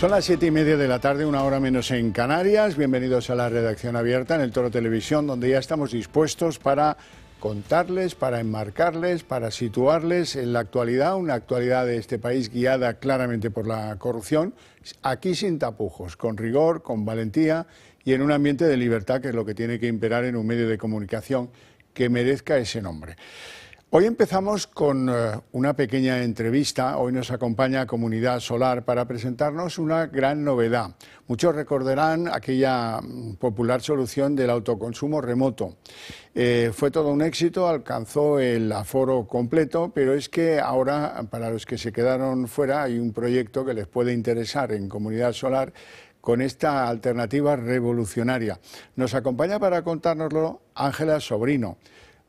Son las 7:30 de la tarde, una hora menos en Canarias. Bienvenidos a la redacción abierta en el Toro Televisión, donde ya estamos dispuestos para contarles, para enmarcarles, para situarles en la actualidad, una actualidad de este país guiada claramente por la corrupción, aquí sin tapujos, con rigor, con valentía y en un ambiente de libertad, que es lo que tiene que imperar en un medio de comunicación que merezca ese nombre. Hoy empezamos con una pequeña entrevista. Hoy nos acompaña Comunidad Solar para presentarnos una gran novedad. Muchos recordarán aquella popular solución del autoconsumo remoto. Fue todo un éxito, alcanzó el aforo completo, pero es que ahora, para los que se quedaron fuera, hay un proyecto que les puede interesar en Comunidad Solar con esta alternativa revolucionaria. Nos acompaña para contárnoslo Ángela Sobrino.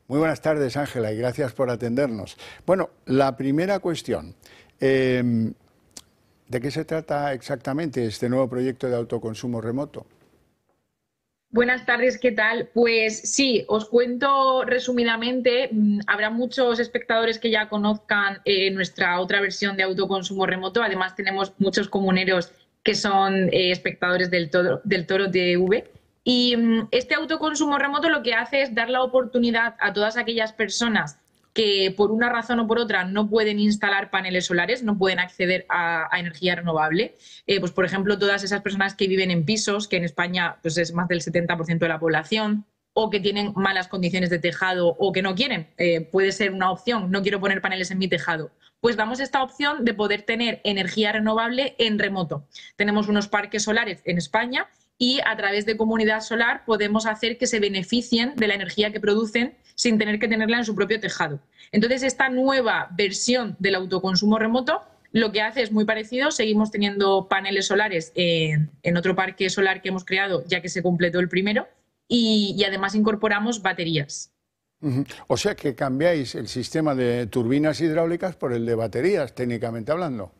Muy buenas tardes, Ángela, y gracias por atendernos. Bueno, la primera cuestión, ¿de qué se trata exactamente este nuevo proyecto de autoconsumo remoto? Buenas tardes, ¿qué tal? Pues sí, os cuento resumidamente. Habrá muchos espectadores que ya conozcan nuestra otra versión de autoconsumo remoto. Además, tenemos muchos comuneros que son espectadores del Toro TV. Y este autoconsumo remoto lo que hace es dar la oportunidad a todas aquellas personas que por una razón o por otra no pueden instalar paneles solares, no pueden acceder a energía renovable. Pues por ejemplo, todas esas personas que viven en pisos, que en España pues es más del 70% de la población, o que tienen malas condiciones de tejado o que no quieren, puede ser una opción, no quiero poner paneles en mi tejado. Pues damos esta opción de poder tener energía renovable en remoto. Tenemos unos parques solares en España y a través de Comunidad Solar podemos hacer que se beneficien de la energía que producen sin tener que tenerla en su propio tejado. Entonces, esta nueva versión del autoconsumo remoto lo que hace es muy parecido. Seguimos teniendo paneles solares en otro parque solar que hemos creado, ya que se completó el primero, y además incorporamos baterías. O sea que cambiáis el sistema de turbinas hidráulicas por el de baterías, técnicamente hablando.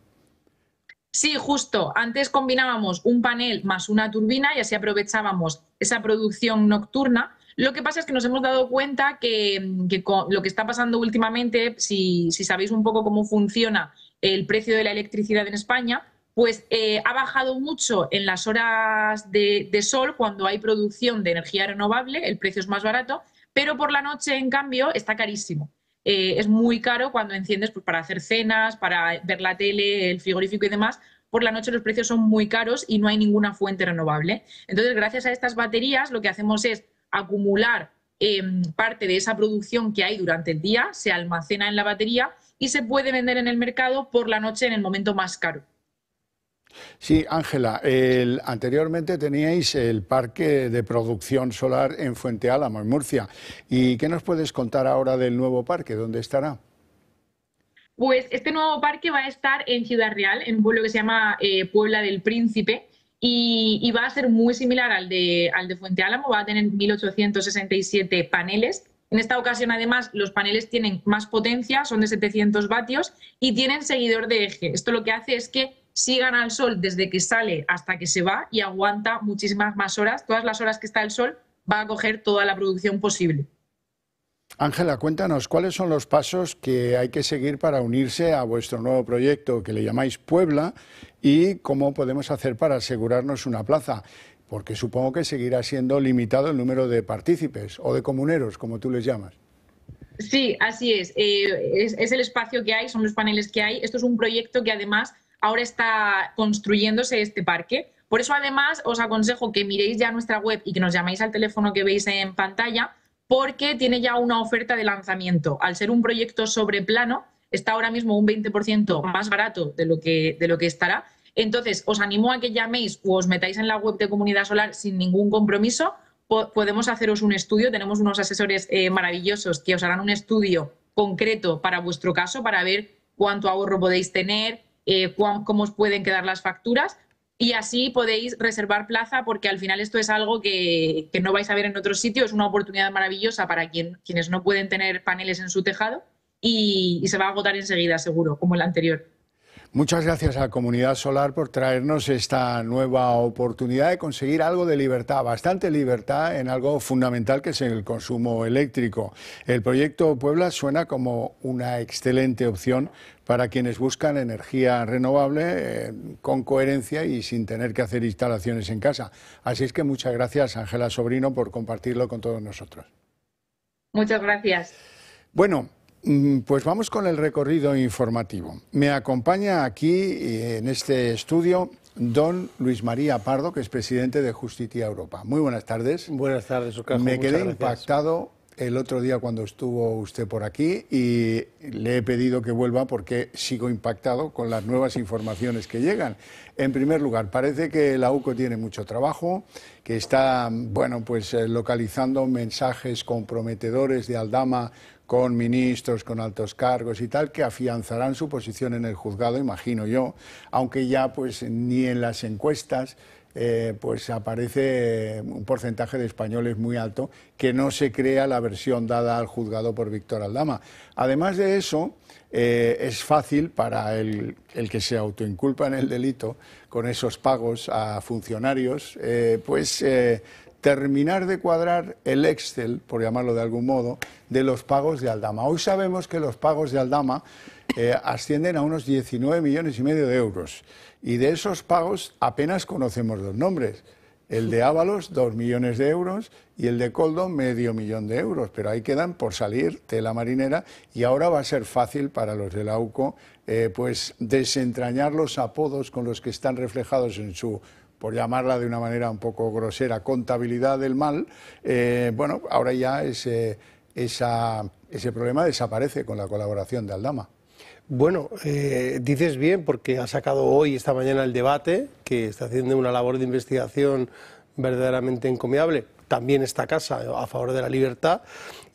Sí, justo. Antes combinábamos un panel más una turbina y así aprovechábamos esa producción nocturna. Lo que pasa es que nos hemos dado cuenta que con lo que está pasando últimamente, si sabéis un poco cómo funciona el precio de la electricidad en España, pues ha bajado mucho en las horas de sol cuando hay producción de energía renovable, el precio es más barato, pero por la noche, en cambio, está carísimo. Es muy caro cuando enciendes pues, para hacer cenas, para ver la tele, el frigorífico y demás. Por la noche los precios son muy caros y no hay ninguna fuente renovable. Entonces, gracias a estas baterías, lo que hacemos es acumular parte de esa producción que hay durante el día, se almacena en la batería y se puede vender en el mercado por la noche en el momento más caro. Sí, Ángela, anteriormente teníais el parque de producción solar en Fuente Álamo, en Murcia. ¿Y qué nos puedes contar ahora del nuevo parque? ¿Dónde estará? Pues este nuevo parque va a estar en Ciudad Real, en un pueblo que se llama Puebla del Príncipe, y va a ser muy similar al de Fuente Álamo. Va a tener 1.867 paneles. En esta ocasión, además, los paneles tienen más potencia, son de 700 vatios y tienen seguidor de eje. Esto lo que hace es que sigan al sol desde que sale hasta que se va y aguanta muchísimas más horas. Todas las horas que está el sol va a coger toda la producción posible. Ángela, cuéntanos, ¿cuáles son los pasos que hay que seguir para unirse a vuestro nuevo proyecto que le llamáis Puebla y cómo podemos hacer para asegurarnos una plaza? Porque supongo que seguirá siendo limitado el número de partícipes o de comuneros, como tú les llamas. Sí, así es. Es el espacio que hay, son los paneles que hay. Esto es un proyecto que además ahora está construyéndose este parque. Por eso además os aconsejo que miréis ya nuestra web y que nos llaméis al teléfono que veis en pantalla, porque tiene ya una oferta de lanzamiento. Al ser un proyecto sobre plano, está ahora mismo un 20% más barato de lo que estará. Entonces, os animo a que llaméis o os metáis en la web de Comunidad Solar sin ningún compromiso. Podemos haceros un estudio, tenemos unos asesores maravillosos que os harán un estudio concreto para vuestro caso, para ver cuánto ahorro podéis tener, cómo os pueden quedar las facturas. Y así podéis reservar plaza, porque al final esto es algo que no vais a ver en otro sitio. Es una oportunidad maravillosa para quienes no pueden tener paneles en su tejado y se va a agotar enseguida, seguro, como el anterior. Muchas gracias a la Comunidad Solar por traernos esta nueva oportunidad de conseguir algo de libertad, bastante libertad en algo fundamental que es el consumo eléctrico. El proyecto Puebla suena como una excelente opción para quienes buscan energía renovable con coherencia y sin tener que hacer instalaciones en casa. Así es que muchas gracias, Ángela Sobrino, por compartirlo con todos nosotros. Muchas gracias. Bueno, pues vamos con el recorrido informativo. Me acompaña aquí en este estudio don Luis María Pardo, que es presidente de Justitia Europa. Muy buenas tardes. Buenas tardes, Ocajo. Me quedé impactado el otro día cuando estuvo usted por aquí y le he pedido que vuelva porque sigo impactado con las nuevas informaciones que llegan. En primer lugar, parece que la UCO tiene mucho trabajo, que está, bueno, pues localizando mensajes comprometedores de Aldama con ministros, con altos cargos y tal, que afianzarán su posición en el juzgado, imagino yo, aunque ya pues ni en las encuestas pues aparece un porcentaje de españoles muy alto que no se crea la versión dada al juzgado por Víctor Aldama. Además de eso, es fácil para el que se autoinculpa en el delito con esos pagos a funcionarios, terminar de cuadrar el Excel, por llamarlo de algún modo, de los pagos de Aldama. Hoy sabemos que los pagos de Aldama ascienden a unos 19,5 millones de euros. Y de esos pagos apenas conocemos los nombres. El de Ábalos, 2 millones de euros, y el de Coldo, medio millón de euros. Pero ahí quedan por salir tela marinera y ahora va a ser fácil para los de la UCO pues desentrañar los apodos con los que están reflejados en su, por llamarla de una manera un poco grosera, contabilidad del mal. Bueno, ahora ya ese problema desaparece con la colaboración de Aldama. Bueno, dices bien porque ha sacado hoy, esta mañana, el debate, que está haciendo una labor de investigación verdaderamente encomiable, también esta casa a favor de la libertad,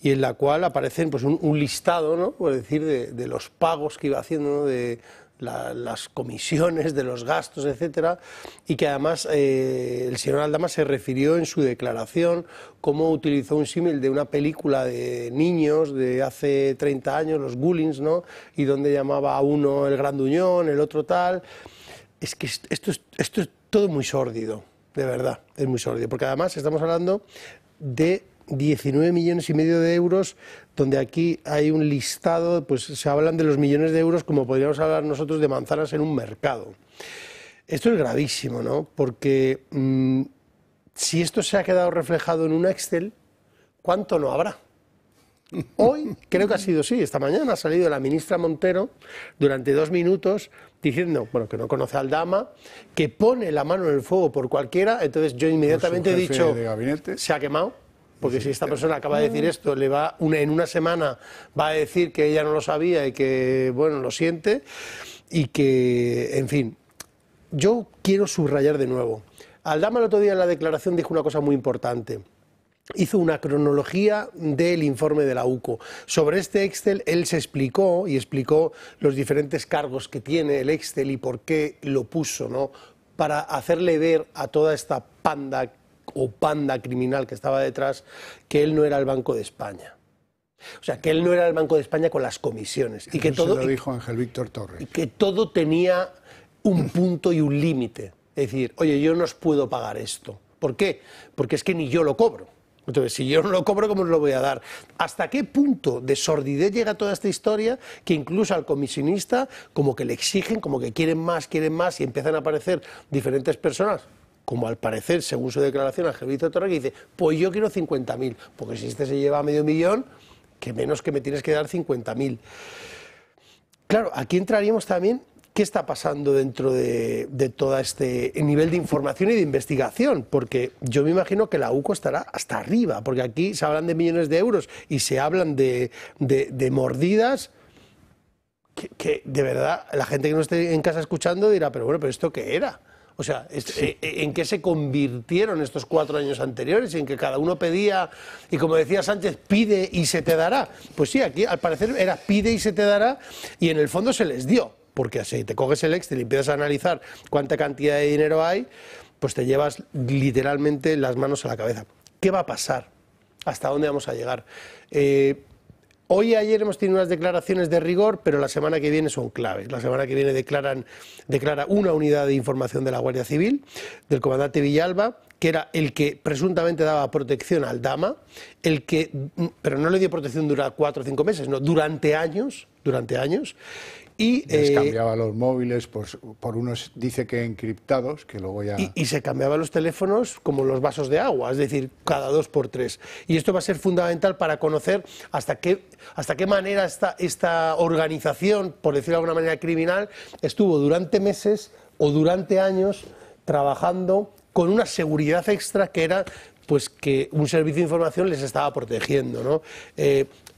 y en la cual aparecen pues un listado, ¿no?, por decir, de los pagos que iba haciendo, ¿no?, de las comisiones, de los gastos, etcétera, y que además el señor Aldama se refirió en su declaración cómo utilizó un símil de una película de niños de hace 30 años, los Goonies, ¿no?, y donde llamaba a uno el granduñón, el otro tal. Es que esto es todo muy sórdido, de verdad, es muy sórdido, porque además estamos hablando de 19,5 millones de euros, donde aquí hay un listado, pues se hablan de los millones de euros como podríamos hablar nosotros de manzanas en un mercado. Esto es gravísimo, ¿no? Porque si esto se ha quedado reflejado en un Excel, ¿cuánto no habrá? Hoy, creo que ha sido sí, esta mañana ha salido la ministra Montero durante 2 minutos diciendo, bueno, que no conoce a Aldama, que pone la mano en el fuego por cualquiera. Entonces yo inmediatamente he dicho, se ha quemado. Porque si esta persona acaba de decir esto, en una semana va a decir que ella no lo sabía y que, bueno, lo siente, y que, en fin, yo quiero subrayar de nuevo. Aldama el otro día en la declaración dijo una cosa muy importante. Hizo una cronología del informe de la UCO. Sobre este Excel él se explicó y explicó los diferentes cargos que tiene el Excel y por qué lo puso, ¿no?, para hacerle ver a toda esta panda criminal que estaba detrás, que él no era el Banco de España. O sea, que él no era el Banco de España con las comisiones. Y que todo, se lo dijo Ángel Víctor Torres. Y que todo tenía un punto y un límite. Es decir, oye, yo no os puedo pagar esto. ¿Por qué? Porque es que ni yo lo cobro. Entonces, si yo no lo cobro, ¿cómo os lo voy a dar? ¿Hasta qué punto de sordidez llega toda esta historia que incluso al comisionista como que le exigen, como que quieren más y empiezan a aparecer diferentes personas? Como al parecer, según su declaración, Ángel Víctor Torres, que dice, pues yo quiero 50.000, porque si este se lleva medio millón, que menos que me tienes que dar 50.000. Claro, aquí entraríamos también, ¿qué está pasando dentro de todo este nivel de información y de investigación? Porque yo me imagino que la UCO estará hasta arriba, porque aquí se hablan de millones de euros y se hablan de mordidas que de verdad la gente que no esté en casa escuchando dirá, pero bueno, ¿pero esto qué era? O sea, ¿en qué se convirtieron estos 4 años anteriores? En que cada uno pedía, y como decía Sánchez, pide y se te dará. Pues sí, aquí al parecer era pide y se te dará, y en el fondo se les dio. Porque si te coges el Excel y empiezas a analizar cuánta cantidad de dinero hay, pues te llevas literalmente las manos a la cabeza. ¿Qué va a pasar? ¿Hasta dónde vamos a llegar? Hoy y ayer hemos tenido unas declaraciones de rigor, pero la semana que viene son claves. La semana que viene declara una unidad de información de la Guardia Civil, del comandante Villalba, que era el que presuntamente daba protección al Aldama, pero no le dio protección durante 4 o 5 meses, no, durante años. Y les cambiaba los móviles por unos, dice que encriptados, que luego ya... Y se cambiaban los teléfonos como los vasos de agua, es decir, cada 2 por 3. Y esto va a ser fundamental para conocer hasta qué manera esta organización, por decirlo de alguna manera criminal, estuvo durante meses o durante años trabajando con una seguridad extra que era pues que un servicio de información les estaba protegiendo, ¿no?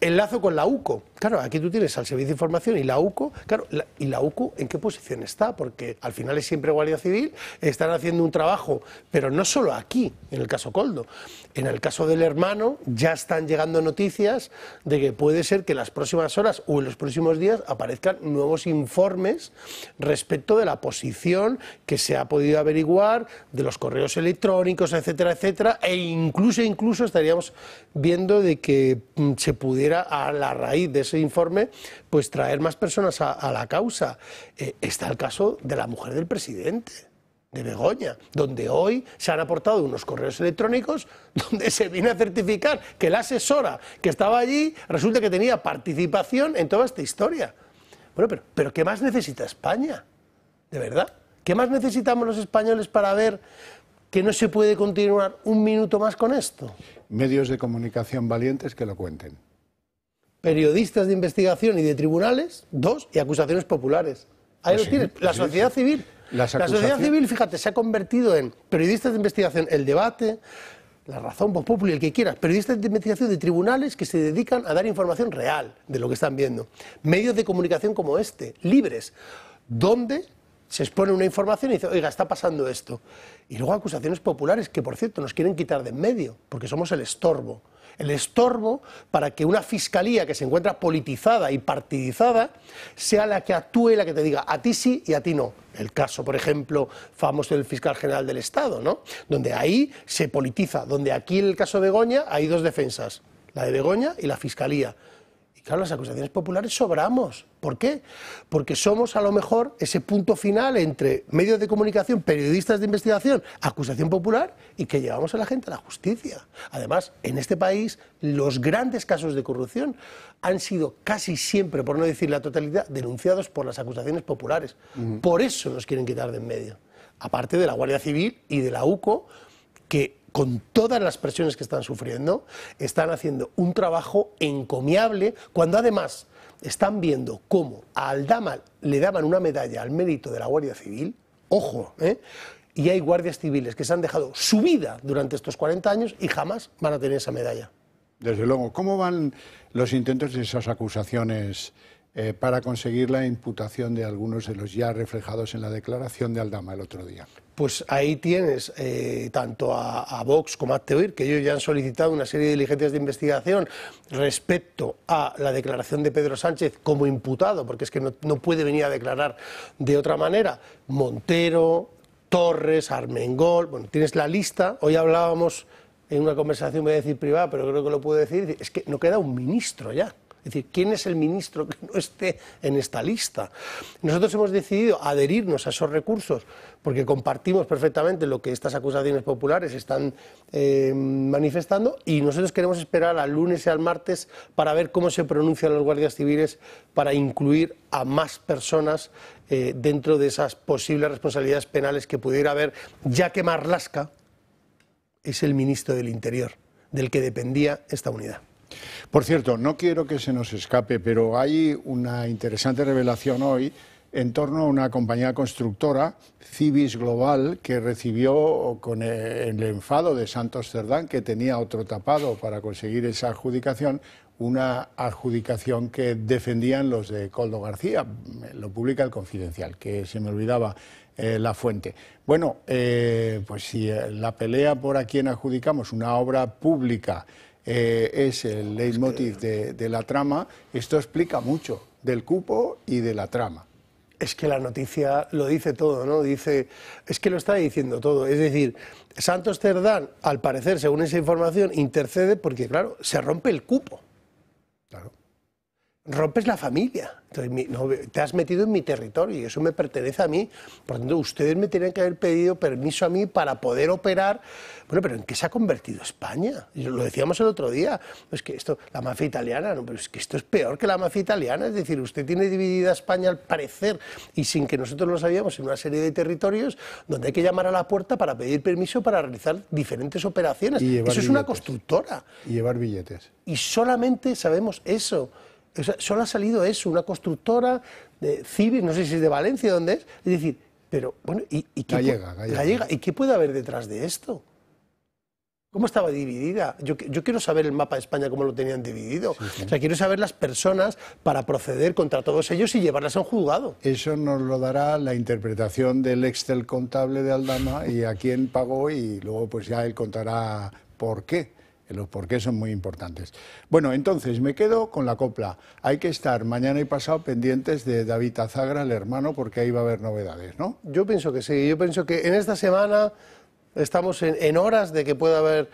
Enlazo con la UCO. Claro, aquí tú tienes al Servicio de Información y la UCO. Claro, ¿y la UCO en qué posición está? Porque al final es siempre Guardia Civil, están haciendo un trabajo, pero no solo aquí, en el caso Koldo. En el caso del hermano ya están llegando noticias de que puede ser que en las próximas horas o en los próximos días aparezcan nuevos informes respecto de la posición que se ha podido averiguar, de los correos electrónicos, etcétera, etcétera, e incluso estaríamos viendo de que se pudiera, a la raíz de ese informe, pues traer más personas a la causa. Está el caso de la mujer del presidente, de Begoña, donde hoy se han aportado unos correos electrónicos donde se viene a certificar que la asesora que estaba allí resulta que tenía participación en toda esta historia. Bueno, pero ¿qué más necesita España? ¿De verdad? ¿Qué más necesitamos los españoles para ver que no se puede continuar un minuto más con esto? Medios de comunicación valientes que lo cuenten. Periodistas de investigación y de tribunales, 2, y acusaciones populares. Ahí lo tienes. La sociedad civil. La sociedad civil, fíjate, se ha convertido en periodistas de investigación, El Debate, La Razón, Voz Populi, el que quiera, periodistas de investigación de tribunales que se dedican a dar información real de lo que están viendo. Medios de comunicación como este, libres, donde se expone una información y dice, oiga, está pasando esto. Y luego acusaciones populares que, por cierto, nos quieren quitar de en medio, porque somos el estorbo. El estorbo para que una fiscalía que se encuentra politizada y partidizada sea la que actúe y la que te diga a ti sí y a ti no. El caso, por ejemplo, famoso del fiscal general del Estado, ¿no? Donde ahí se politiza, donde aquí en el caso de Begoña hay 2 defensas, la de Begoña y la fiscalía. Claro, las acusaciones populares sobramos. ¿Por qué? Porque somos a lo mejor ese punto final entre medios de comunicación, periodistas de investigación, acusación popular y que llevamos a la gente a la justicia. Además, en este país, los grandes casos de corrupción han sido casi siempre, por no decir la totalidad, denunciados por las acusaciones populares. Por eso nos quieren quitar de en medio. Aparte de la Guardia Civil y de la UCO, que con todas las presiones que están sufriendo, están haciendo un trabajo encomiable, cuando además están viendo cómo a Aldama le daban una medalla al mérito de la Guardia Civil, ojo, y hay guardias civiles que se han dejado su vida durante estos 40 años y jamás van a tener esa medalla. Desde luego. ¿Cómo van los intentos de esas acusaciones para conseguir la imputación de algunos de los ya reflejados en la declaración de Aldama el otro día? Pues ahí tienes tanto a Vox como a Acteoir, que ellos ya han solicitado una serie de diligencias de investigación respecto a la declaración de Pedro Sánchez como imputado, porque es que no puede venir a declarar de otra manera. Montero, Torres, Armengol, bueno, tienes la lista. Hoy hablábamos en una conversación, voy a decir privada, pero creo que lo puedo decir, es que no queda un ministro ya. Es decir, ¿quién es el ministro que no esté en esta lista? Nosotros hemos decidido adherirnos a esos recursos porque compartimos perfectamente lo que estas acusaciones populares están manifestando y nosotros queremos esperar al lunes y al martes para ver cómo se pronuncian los guardias civiles para incluir a más personas dentro de esas posibles responsabilidades penales que pudiera haber, ya que Marlaska es el ministro del Interior, del que dependía esta unidad. Por cierto, no quiero que se nos escape, pero hay una interesante revelación hoy en torno a una compañía constructora, Cibis Global, que recibió con el enfado de Santos Cerdán, que tenía otro tapado para conseguir esa adjudicación, una adjudicación que defendían los de Koldo García. Lo publica El Confidencial, que se me olvidaba la fuente. Bueno, pues si la pelea por a quién adjudicamos una obra pública es el leitmotiv de la trama, esto explica mucho del cupo y de la trama. Es que la noticia lo dice todo, ¿no? Dice, es que lo está diciendo todo. Es decir, Santos Cerdán, al parecer, según esa información, intercede porque, claro, se rompe el cupo. Claro. rompes la familia. Entonces, te has metido en mi territorio y eso me pertenece a mí. Por lo tanto, ustedes me tenían que haber pedido permiso a mí para poder operar. Bueno, pero ¿en qué se ha convertido España? Y lo decíamos el otro día. Es que esto, la mafia italiana, no, pero es que esto es peor que la mafia italiana. Es decir, usted tiene dividida España al parecer y sin que nosotros lo sabíamos en una serie de territorios donde hay que llamar a la puerta para pedir permiso para realizar diferentes operaciones. Eso es una constructora. Y llevar billetes. Y solamente sabemos eso. O sea, solo ha salido eso, una constructora de Cibis, no sé si es de Valencia, ¿dónde es? Es decir, pero bueno, ¿y qué gallega. ¿Y qué puede haber detrás de esto? ¿Cómo estaba dividida? Yo quiero saber el mapa de España, cómo lo tenían dividido. Sí, sí. O sea, quiero saber las personas para proceder contra todos ellos y llevarlas a un juzgado. Eso nos lo dará la interpretación del Excel contable de Aldama y a quién pagó, y luego pues ya él contará por qué. Los porqués son muy importantes. Bueno, entonces me quedo con la copla. Hay que estar mañana y pasado pendientes de David Azagra, el hermano, porque ahí va a haber novedades, ¿no? Yo pienso que sí. Yo pienso que en esta semana estamos en horas de que pueda haber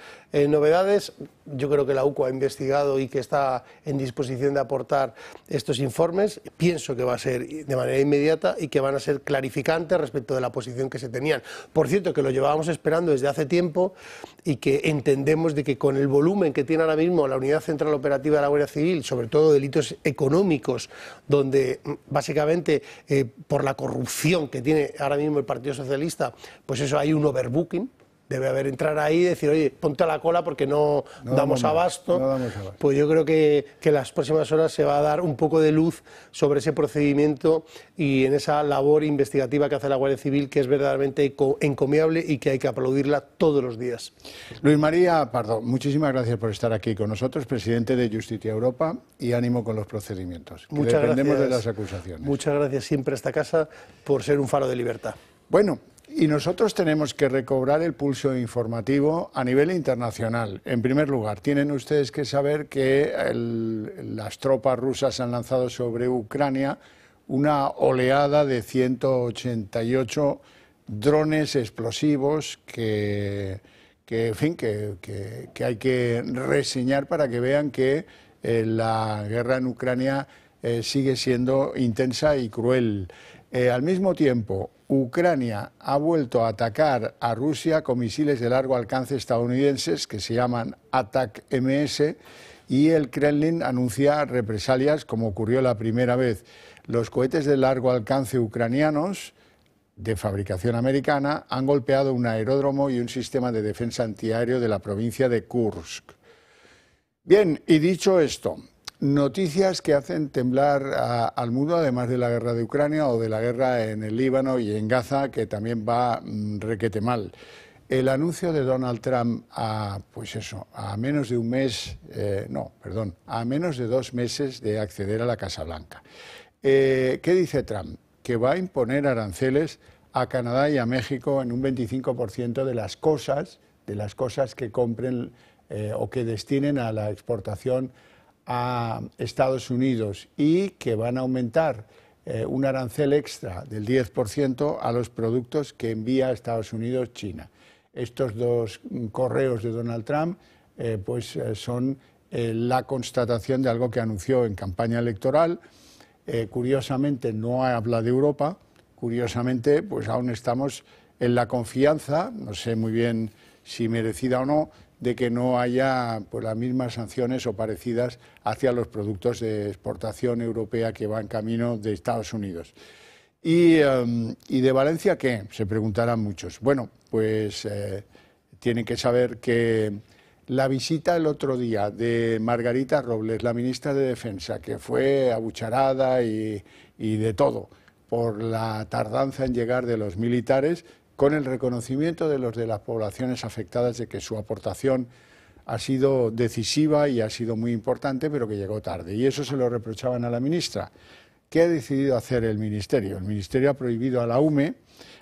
novedades. Yo creo que la UCO ha investigado y que está en disposición de aportar estos informes. Pienso que va a ser de manera inmediata y que van a ser clarificantes respecto de la posición que se tenían. Por cierto, que lo llevábamos esperando desde hace tiempo y que entendemos de que con el volumen que tiene ahora mismo la Unidad Central Operativa de la Guardia Civil, sobre todo delitos económicos, donde básicamente por la corrupción que tiene ahora mismo el Partido Socialista, pues eso hay un overbooking. Debe haber entrar ahí y decir, oye, ponte a la cola porque no damos abasto. Pues yo creo que las próximas horas se va a dar un poco de luz sobre ese procedimiento y en esa labor investigativa que hace la Guardia Civil, que es verdaderamente encomiable y que hay que aplaudirla todos los días. Luis María Pardo, muchísimas gracias por estar aquí con nosotros, presidente de Justicia Europa, y ánimo con los procedimientos. Muchas dependemos gracias. De las acusaciones. Muchas gracias siempre a esta casa por ser un faro de libertad. Bueno. Y nosotros tenemos que recobrar el pulso informativo a nivel internacional. En primer lugar, tienen ustedes que saber que las tropas rusas han lanzado sobre Ucrania una oleada de 188 drones explosivos que hay que reseñar para que vean que la guerra en Ucrania sigue siendo intensa y cruel. Al mismo tiempo, Ucrania ha vuelto a atacar a Rusia con misiles de largo alcance estadounidenses que se llaman ATAC-MS, y el Kremlin anuncia represalias como ocurrió la primera vez. Los cohetes de largo alcance ucranianos de fabricación americana han golpeado un aeródromo y un sistema de defensa antiaéreo de la provincia de Kursk. Bien, y dicho esto, noticias que hacen temblar al mundo, además de la guerra de Ucrania o de la guerra en el Líbano y en Gaza, que también va requete mal. El anuncio de Donald Trump a menos de un mes, a menos de 2 meses de acceder a la Casa Blanca. ¿Qué dice Trump? Que va a imponer aranceles a Canadá y a México en un 25% de las cosas que compren o que destinen a la exportación a Estados Unidos, y que van a aumentar un arancel extra del 10% a los productos que envía a Estados Unidos China. Estos dos correos de Donald Trump son la constatación de algo que anunció en campaña electoral. Curiosamente no habla de Europa, curiosamente pues aún estamos en la confianza, no sé muy bien si merecida o no, de que no haya las mismas sanciones o parecidas hacia los productos de exportación europea que van camino de Estados Unidos. ¿Y de Valencia qué? Se preguntarán muchos. Bueno, pues tienen que saber que la visita el otro día de Margarita Robles, la ministra de Defensa, que fue abucharada y de todo por la tardanza en llegar de los militares, con el reconocimiento de las poblaciones afectadas de que su aportación ha sido decisiva y ha sido muy importante, pero que llegó tarde. Y eso se lo reprochaban a la ministra. ¿Qué ha decidido hacer el Ministerio? El Ministerio ha prohibido a la UME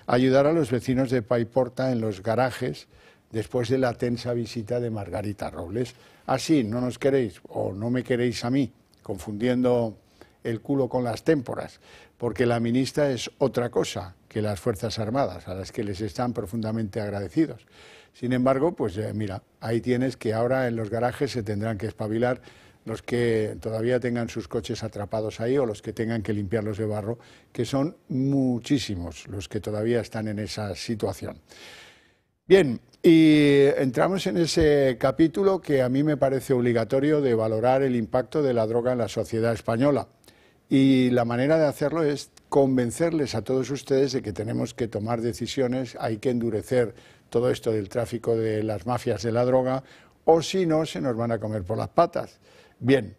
ayudar a los vecinos de Paiporta en los garajes después de la tensa visita de Margarita Robles. Así, no nos queréis o no me queréis a mí, confundiendo el culo con las témporas, porque la ministra es otra cosa que las Fuerzas Armadas, a las que les están profundamente agradecidos. Sin embargo, pues mira, ahí tienes que ahora en los garajes se tendrán que espabilar los que todavía tengan sus coches atrapados ahí o los que tengan que limpiarlos de barro, que son muchísimos los que todavía están en esa situación. Bien, y entramos en ese capítulo que a mí me parece obligatorio de valorar el impacto de la droga en la sociedad española. Y la manera de hacerlo es convencerles a todos ustedes de que tenemos que tomar decisiones, hay que endurecer todo esto del tráfico de las mafias de la droga, o si no, se nos van a comer por las patas. Bien,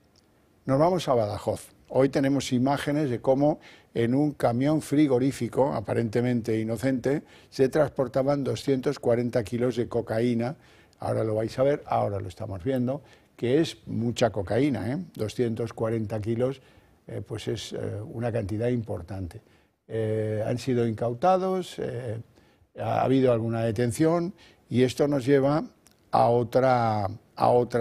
nos vamos a Badajoz. Hoy tenemos imágenes de cómo en un camión frigorífico, aparentemente inocente, se transportaban 240 kilos de cocaína. Ahora lo vais a ver, ahora lo estamos viendo, que es mucha cocaína, ¿eh? 240 kilos, pues es una cantidad importante. Han sido incautados, ha habido alguna detención y esto nos lleva a otra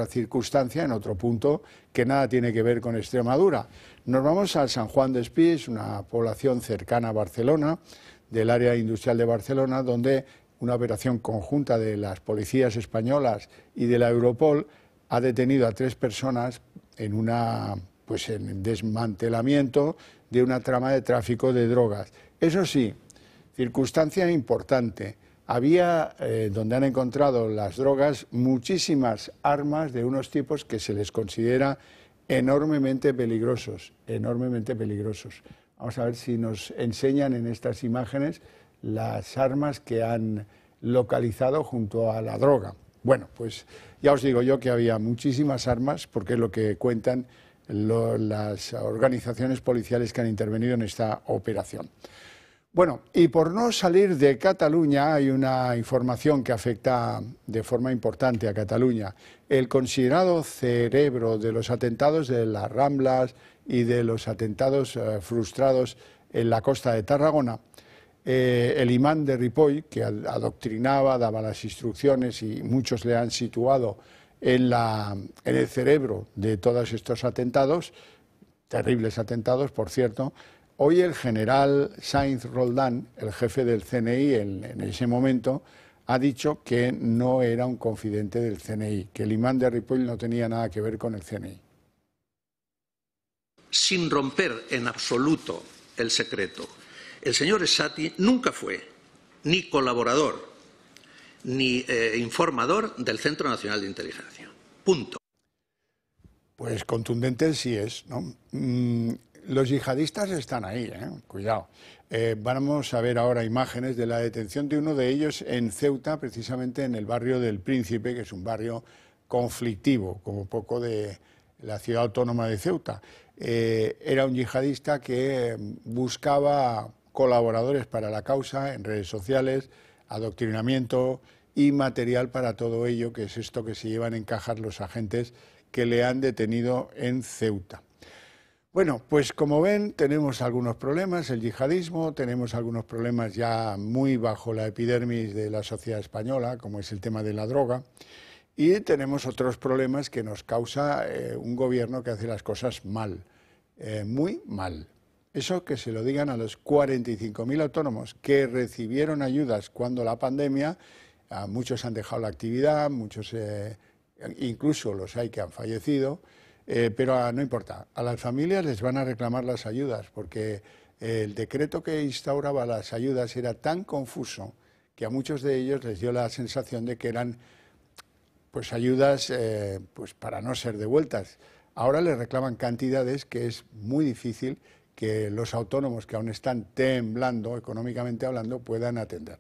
circunstancia, en otro punto, que nada tiene que ver con Extremadura. Nos vamos a San Juan de Espís, una población cercana a Barcelona, del área industrial de Barcelona, donde una operación conjunta de las policías españolas y de la Europol ha detenido a 3 personas en en desmantelamiento de una trama de tráfico de drogas. Eso sí, circunstancia importante. Había, donde han encontrado las drogas, muchísimas armas de unos tipos que se les considera enormemente peligrosos, enormemente peligrosos. Vamos a ver si nos enseñan en estas imágenes las armas que han localizado junto a la droga. Bueno, pues ya os digo yo que había muchísimas armas, porque es lo que cuentan las organizaciones policiales que han intervenido en esta operación. Bueno, y por no salir de Cataluña, hay una información que afecta de forma importante a Cataluña. El considerado cerebro de los atentados de las Ramblas y de los atentados frustrados en la costa de Tarragona, el imán de Ripoll, que adoctrinaba, daba las instrucciones y muchos le han situado en el cerebro de todos estos atentados, terribles atentados, por cierto. Hoy el general Sainz Roldán, el jefe del CNI en ese momento, ha dicho que no era un confidente del CNI, que el imán de Ripoll no tenía nada que ver con el CNI. Sin romper en absoluto el secreto, el señor Esati nunca fue ni colaborador ni informador del Centro Nacional de Inteligencia. Punto. Pues contundente sí es, ¿no? Los yihadistas están ahí, cuidado. Vamos a ver ahora imágenes de la detención de uno de ellos en Ceuta, precisamente en el barrio del Príncipe, que es un barrio conflictivo, como poco de la ciudad autónoma de Ceuta. Era un yihadista que buscaba colaboradores para la causa en redes sociales, adoctrinamiento y material para todo ello, que es esto que se llevan en cajas los agentes que le han detenido en Ceuta. Bueno, pues como ven, tenemos algunos problemas, el yihadismo, tenemos algunos problemas ya muy bajo la epidermis de la sociedad española, como es el tema de la droga, y tenemos otros problemas que nos causa un gobierno que hace las cosas mal, muy mal. Eso que se lo digan a los 45.000 autónomos que recibieron ayudas cuando la pandemia, muchos han dejado la actividad, muchos incluso los hay que han fallecido. Pero no importa, a las familias les van a reclamar las ayudas, porque el decreto que instauraba las ayudas era tan confuso que a muchos de ellos les dio la sensación de que eran pues ayudas pues para no ser devueltas. Ahora les reclaman cantidades que es muy difícil que los autónomos que aún están temblando, económicamente hablando, puedan atender.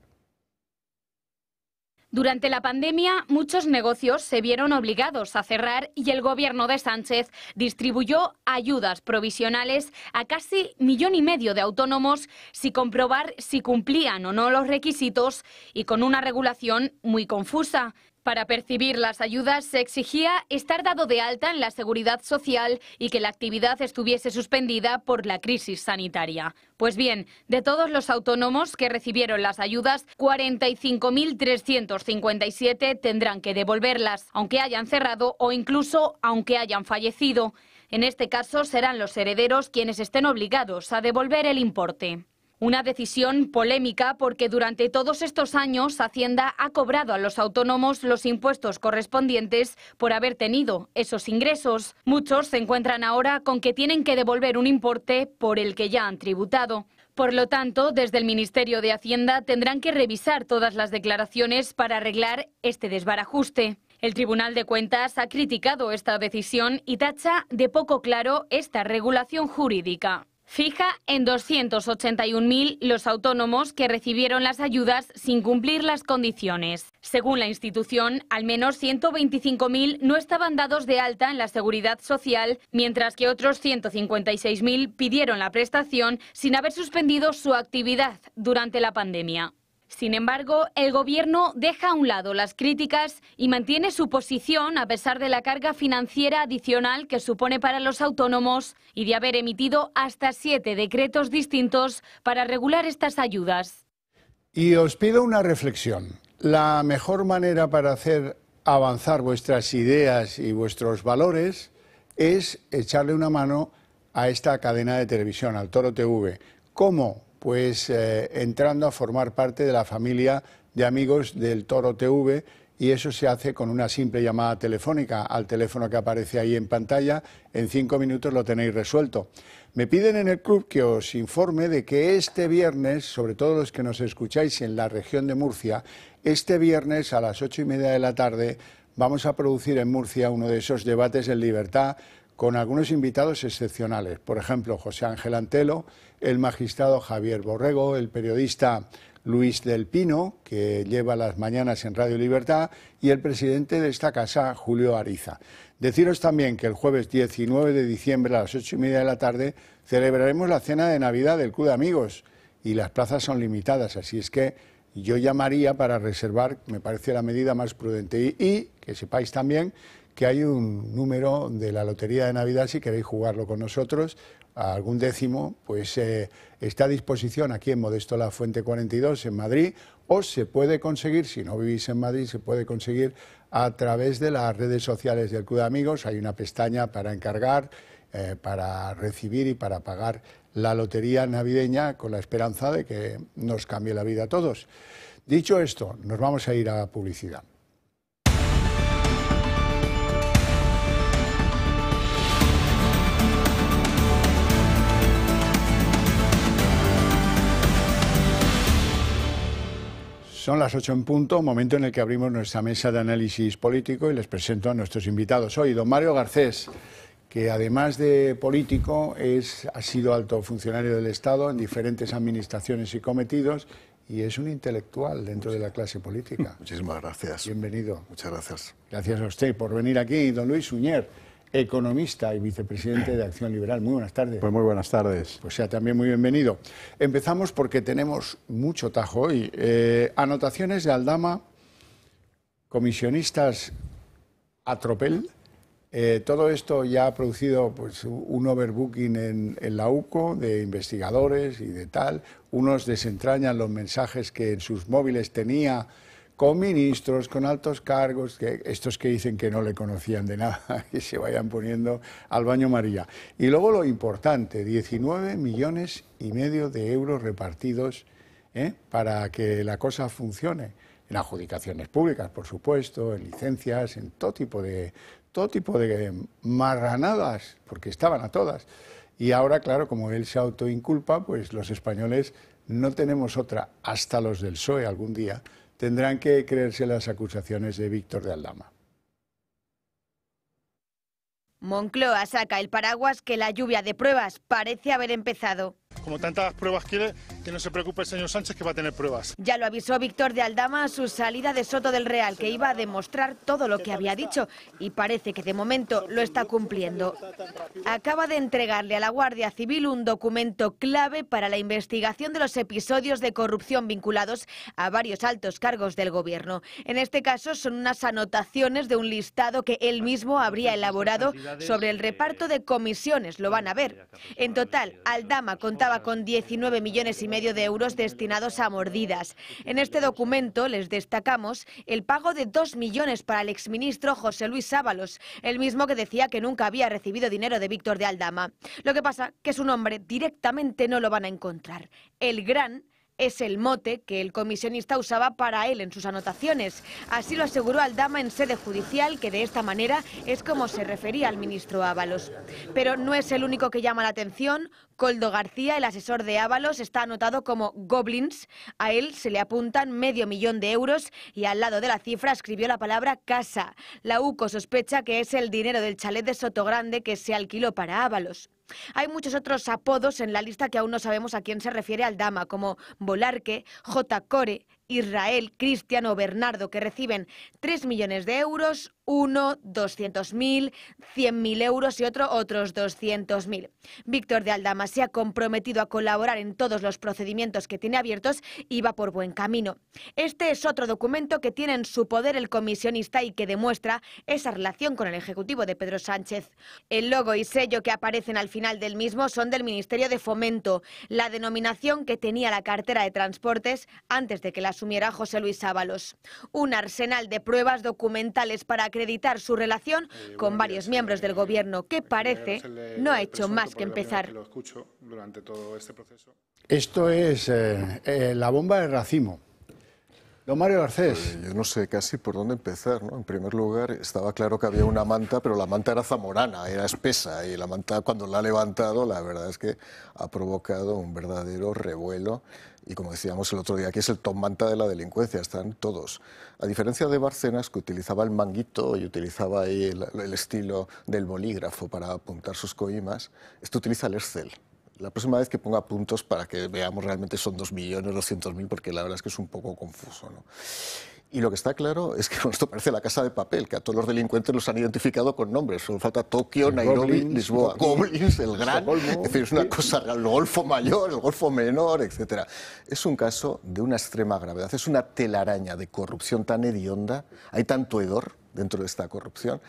Durante la pandemia, muchos negocios se vieron obligados a cerrar y el gobierno de Sánchez distribuyó ayudas provisionales a casi 1,5 millones de autónomos sin comprobar si cumplían o no los requisitos y con una regulación muy confusa. Para percibir las ayudas se exigía estar dado de alta en la Seguridad Social y que la actividad estuviese suspendida por la crisis sanitaria. Pues bien, de todos los autónomos que recibieron las ayudas, 45.357 tendrán que devolverlas, aunque hayan cerrado o incluso aunque hayan fallecido. En este caso serán los herederos quienes estén obligados a devolver el importe. Una decisión polémica porque durante todos estos años Hacienda ha cobrado a los autónomos los impuestos correspondientes por haber tenido esos ingresos. Muchos se encuentran ahora con que tienen que devolver un importe por el que ya han tributado. Por lo tanto, desde el Ministerio de Hacienda tendrán que revisar todas las declaraciones para arreglar este desbarajuste. El Tribunal de Cuentas ha criticado esta decisión y tacha de poco claro esta regulación jurídica. Fija en 281.000 los autónomos que recibieron las ayudas sin cumplir las condiciones. Según la institución, al menos 125.000 no estaban dados de alta en la Seguridad Social, mientras que otros 156.000 pidieron la prestación sin haber suspendido su actividad durante la pandemia. Sin embargo, el Gobierno deja a un lado las críticas y mantiene su posición a pesar de la carga financiera adicional que supone para los autónomos y de haber emitido hasta 7 decretos distintos para regular estas ayudas. Y os pido una reflexión. La mejor manera para hacer avanzar vuestras ideas y vuestros valores es echarle una mano a esta cadena de televisión, al Toro TV. ¿Cómo? Pues entrando a formar parte de la familia de amigos del Toro TV, y eso se hace con una simple llamada telefónica al teléfono que aparece ahí en pantalla. En 5 minutos lo tenéis resuelto. Me piden en el club que os informe de que este viernes, sobre todo los que nos escucháis en la región de Murcia, este viernes a las 8:30 de la tarde vamos a producir en Murcia uno de esos debates en libertad con algunos invitados excepcionales. Por ejemplo, José Ángel Antelo, el magistrado Javier Borrego, el periodista Luis del Pino, que lleva las mañanas en Radio Libertad, y el presidente de esta casa, Julio Ariza. Deciros también que el jueves 19 de diciembre a las 8:30 de la tarde celebraremos la cena de Navidad del Club de Amigos y las plazas son limitadas, así es que yo llamaría para reservar, me parece la medida más prudente. Y que sepáis también que hay un número de la Lotería de Navidad, si queréis jugarlo con nosotros, a algún décimo, pues está a disposición aquí en Modesto La Fuente 42, en Madrid, o se puede conseguir, si no vivís en Madrid, se puede conseguir a través de las redes sociales del Club de Amigos. Hay una pestaña para encargar, para recibir y para pagar la lotería navideña, con la esperanza de que nos cambie la vida a todos. Dicho esto, nos vamos a ir a publicidad. Son las 8 en punto, momento en el que abrimos nuestra mesa de análisis político y les presento a nuestros invitados. Hoy, don Mario Garcés, que además de político ha sido alto funcionario del Estado en diferentes administraciones y cometidos, y es un intelectual dentro de la clase política. Muchísimas gracias. Bienvenido. Muchas gracias. Gracias a usted por venir aquí. Don Luis Suñer, economista y vicepresidente de Acción Liberal. Muy buenas tardes. Pues muy buenas tardes. Pues sea también muy bienvenido. Empezamos porque tenemos mucho tajo hoy. Anotaciones de Aldama, comisionistas a tropel. Todo esto ya ha producido pues, un overbooking en la UCO de investigadores y de tal. Unos desentrañan los mensajes que en sus móviles tenía con ministros, con altos cargos, estos que dicen que no le conocían de nada y se vayan poniendo al baño María. Y luego lo importante, 19,5 millones de euros repartidos para que la cosa funcione. En adjudicaciones públicas, por supuesto, en licencias, en todo tipo de marranadas, porque estaban a todas. Y ahora, claro, como él se autoinculpa, pues los españoles no tenemos otra, hasta los del PSOE algún día, tendrán que creerse las acusaciones de Víctor de Aldama. Moncloa saca el paraguas que la lluvia de pruebas parece haber empezado. Como tantas pruebas quiere, que no se preocupe el señor Sánchez, que va a tener pruebas. Ya lo avisó Víctor de Aldama a su salida de Soto del Real, que iba a demostrar todo lo que había dicho, y parece que de momento lo está cumpliendo. Acaba de entregarle a la Guardia Civil un documento clave para la investigación de los episodios de corrupción vinculados a varios altos cargos del gobierno. En este caso son unas anotaciones de un listado que él mismo habría elaborado sobre el reparto de comisiones. Lo van a ver. En total, Aldama contaba contaba con 19,5 millones de euros destinados a Mordidas. En este documento les destacamos el pago de 2 millones para el exministro José Luis Ábalos, el mismo que decía que nunca había recibido dinero de Víctor de Aldama. Lo que pasa que su nombre directamente no lo van a encontrar. El Gran es el mote que el comisionista usaba para él en sus anotaciones. Así lo aseguró Aldama en sede judicial, que de esta manera es como se refería al ministro Ábalos. Pero no es el único que llama la atención. Koldo García, el asesor de Ábalos, está anotado como Goblins. A él se le apuntan 500.000 euros y al lado de la cifra escribió la palabra casa. La UCO sospecha que es el dinero del chalet de Sotogrande que se alquiló para Ábalos. Hay muchos otros apodos en la lista que aún no sabemos a quién se refiere Aldama, como Volarque, J. Core, Israel, Cristian o Bernardo, que reciben 3 millones de euros, uno 200.000, 100.000 euros y otros 200.000. Víctor de Aldama se ha comprometido a colaborar en todos los procedimientos que tiene abiertos y va por buen camino. Este es otro documento que tiene en su poder el comisionista y que demuestra esa relación con el Ejecutivo de Pedro Sánchez. El logo y sello que aparecen al final del mismo son del Ministerio de Fomento, la denominación que tenía la cartera de Transportes antes de que la asumiera José Luis Ábalos. Un arsenal de pruebas documentales para acreditar su relación con varios miembros del Gobierno, que parece no ha hecho más que empezar. Esto es la bomba de racimo. Don Mario Garcés. Pues yo no sé casi por dónde empezar, ¿no? En primer lugar, estaba claro que había una manta, pero la manta era zamorana, era espesa, y la manta, cuando la ha levantado, la verdad es que ha provocado un verdadero revuelo. Y como decíamos el otro día, aquí es el top manta de la delincuencia, están todos. A diferencia de Bárcenas, que utilizaba el manguito y utilizaba ahí el estilo del bolígrafo para apuntar sus coimas, este utiliza el Excel. La próxima vez que ponga puntos para que veamos realmente son 2.200.000, porque la verdad es que es un poco confuso, ¿no? Y lo que está claro es que esto parece la Casa de Papel, que a todos los delincuentes los han identificado con nombres. Solo falta Tokio, Nairobi, Lisboa, Goblins, el Gran, es decir, es una cosa real, el Golfo Mayor, el Golfo Menor, etc. Es un caso de una extrema gravedad, es una telaraña de corrupción tan hedionda, hay tanto hedor dentro de esta corrupción,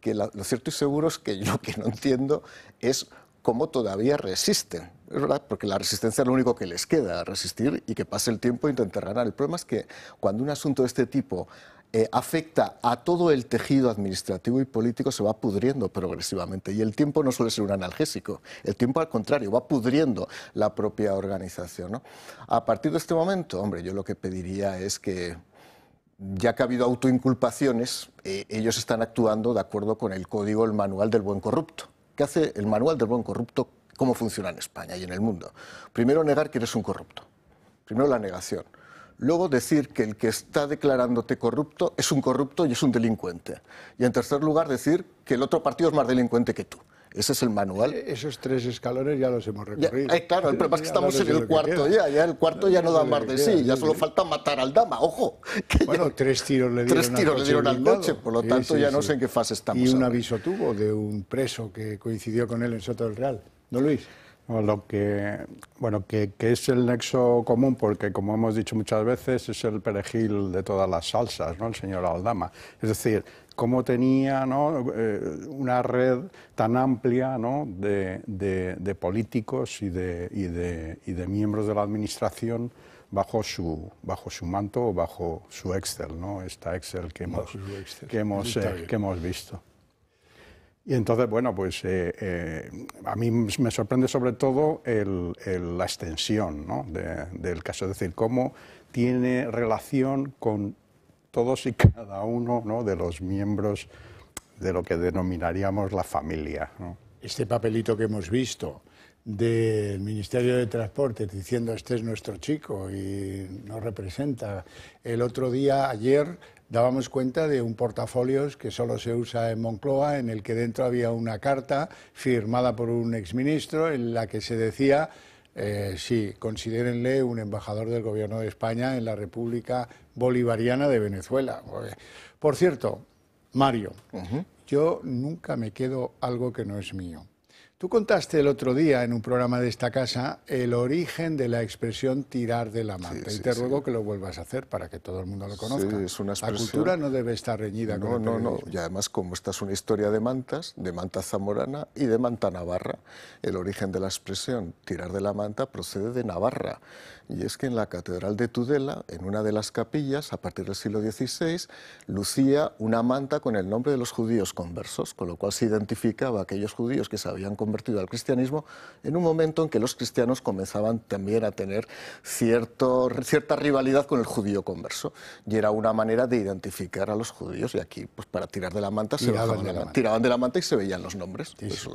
que lo cierto y seguro es que yo lo que no entiendo es cómo todavía resisten. Es verdad, porque la resistencia es lo único que les queda, resistir y que pase el tiempo e intentar ganar. El problema es que cuando un asunto de este tipo afecta a todo el tejido administrativo y político, se va pudriendo progresivamente. Y el tiempo no suele ser un analgésico. El tiempo, al contrario, va pudriendo la propia organización, ¿no? A partir de este momento, hombre, yo lo que pediría es que, ya que ha habido autoinculpaciones, ellos están actuando de acuerdo con el código, el manual del buen corrupto. ¿Qué hace el manual del buen corrupto? ¿Cómo funciona en España y en el mundo? Primero, negar que eres un corrupto. Primero, la negación. Luego, decir que el que está declarándote corrupto es un corrupto y es un delincuente. Y en tercer lugar, decir que el otro partido es más delincuente que tú. Ese es el manual. Esos 3 escalones ya los hemos recorrido. Claro, el problema es que estamos en el cuarto ya el cuarto ya no da más de sí, ya solo falta matar al Dama, ojo. Bueno, 3 tiros le dieron al coche, por lo tanto ya no sé en qué fase estamos. Y un aviso tuvo de un preso que coincidió con él en Soto del Real. ¿No, Luis? Que es el nexo común, porque como hemos dicho muchas veces, es el perejil de todas las salsas, ¿no? El señor Aldama. Es decir, cómo tenía, ¿no?, una red tan amplia, ¿no?, de políticos y de miembros de la administración bajo su manto o bajo su Excel, ¿no? Esta Excel que hemos visto. Y entonces, bueno, pues a mí me sorprende sobre todo la extensión, ¿no?, del caso, es decir, cómo tiene relación con todos y cada uno, ¿no?, de los miembros de lo que denominaríamos la familia, ¿no? Este papelito que hemos visto del Ministerio de Transportes diciendo este es nuestro chico y nos representa. El otro día, ayer, dábamos cuenta de un portafolios que solo se usa en Moncloa, en el que dentro había una carta firmada por un exministro en la que se decía, sí, considérenle un embajador del Gobierno de España en la República Bolivariana de Venezuela. Por cierto, Mario, yo nunca me quedo algo que no es mío. Tú contaste el otro día en un programa de esta casa el origen de la expresión tirar de la manta. Y te ruego que lo vuelvas a hacer para que todo el mundo lo conozca. Sí, es una expresión... La cultura no debe estar reñida con el periodismo. No. Y además, como esta es una historia de mantas, de manta zamorana y de manta navarra, el origen de la expresión tirar de la manta procede de Navarra. Y es que en la Catedral de Tudela, en una de las capillas, a partir del siglo XVI, lucía una manta con el nombre de los judíos conversos, con lo cual se identificaba a aquellos judíos que se habían convertido al cristianismo en un momento en que los cristianos comenzaban también a tener cierta rivalidad con el judío converso. Y era una manera de identificar a los judíos, y aquí, pues para tirar de la manta, tiraban de la manta y se veían los nombres. Sí, sí.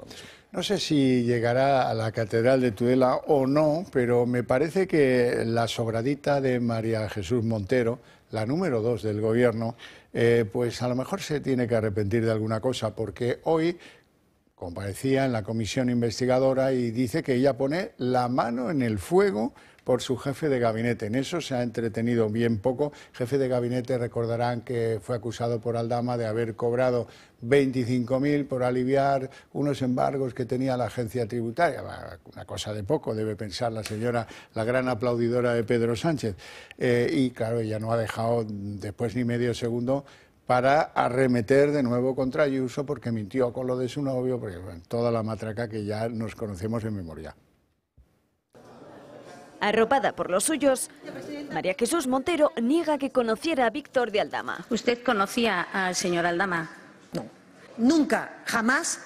No sé si llegará a la Catedral de Tudela o no, pero me parece que la sobradita de María Jesús Montero, la número 2 del gobierno, pues a lo mejor se tiene que arrepentir de alguna cosa, porque hoy comparecía en la comisión investigadora y dice que ella pone la mano en el fuego por su jefe de gabinete. En eso se ha entretenido bien poco. Jefe de gabinete, recordarán que fue acusado por Aldama de haber cobrado 25.000 por aliviar unos embargos que tenía la agencia tributaria. Una cosa de poco, debe pensar la señora, la gran aplaudidora de Pedro Sánchez. Y claro, ella no ha dejado después ni medio segundo para arremeter de nuevo contra Ayuso porque mintió con lo de su novio, porque bueno, toda la matraca que ya nos conocemos en memoria. Arropada por los suyos, María Jesús Montero niega que conociera a Víctor de Aldama. ¿Usted conocía al señor Aldama? No, nunca, jamás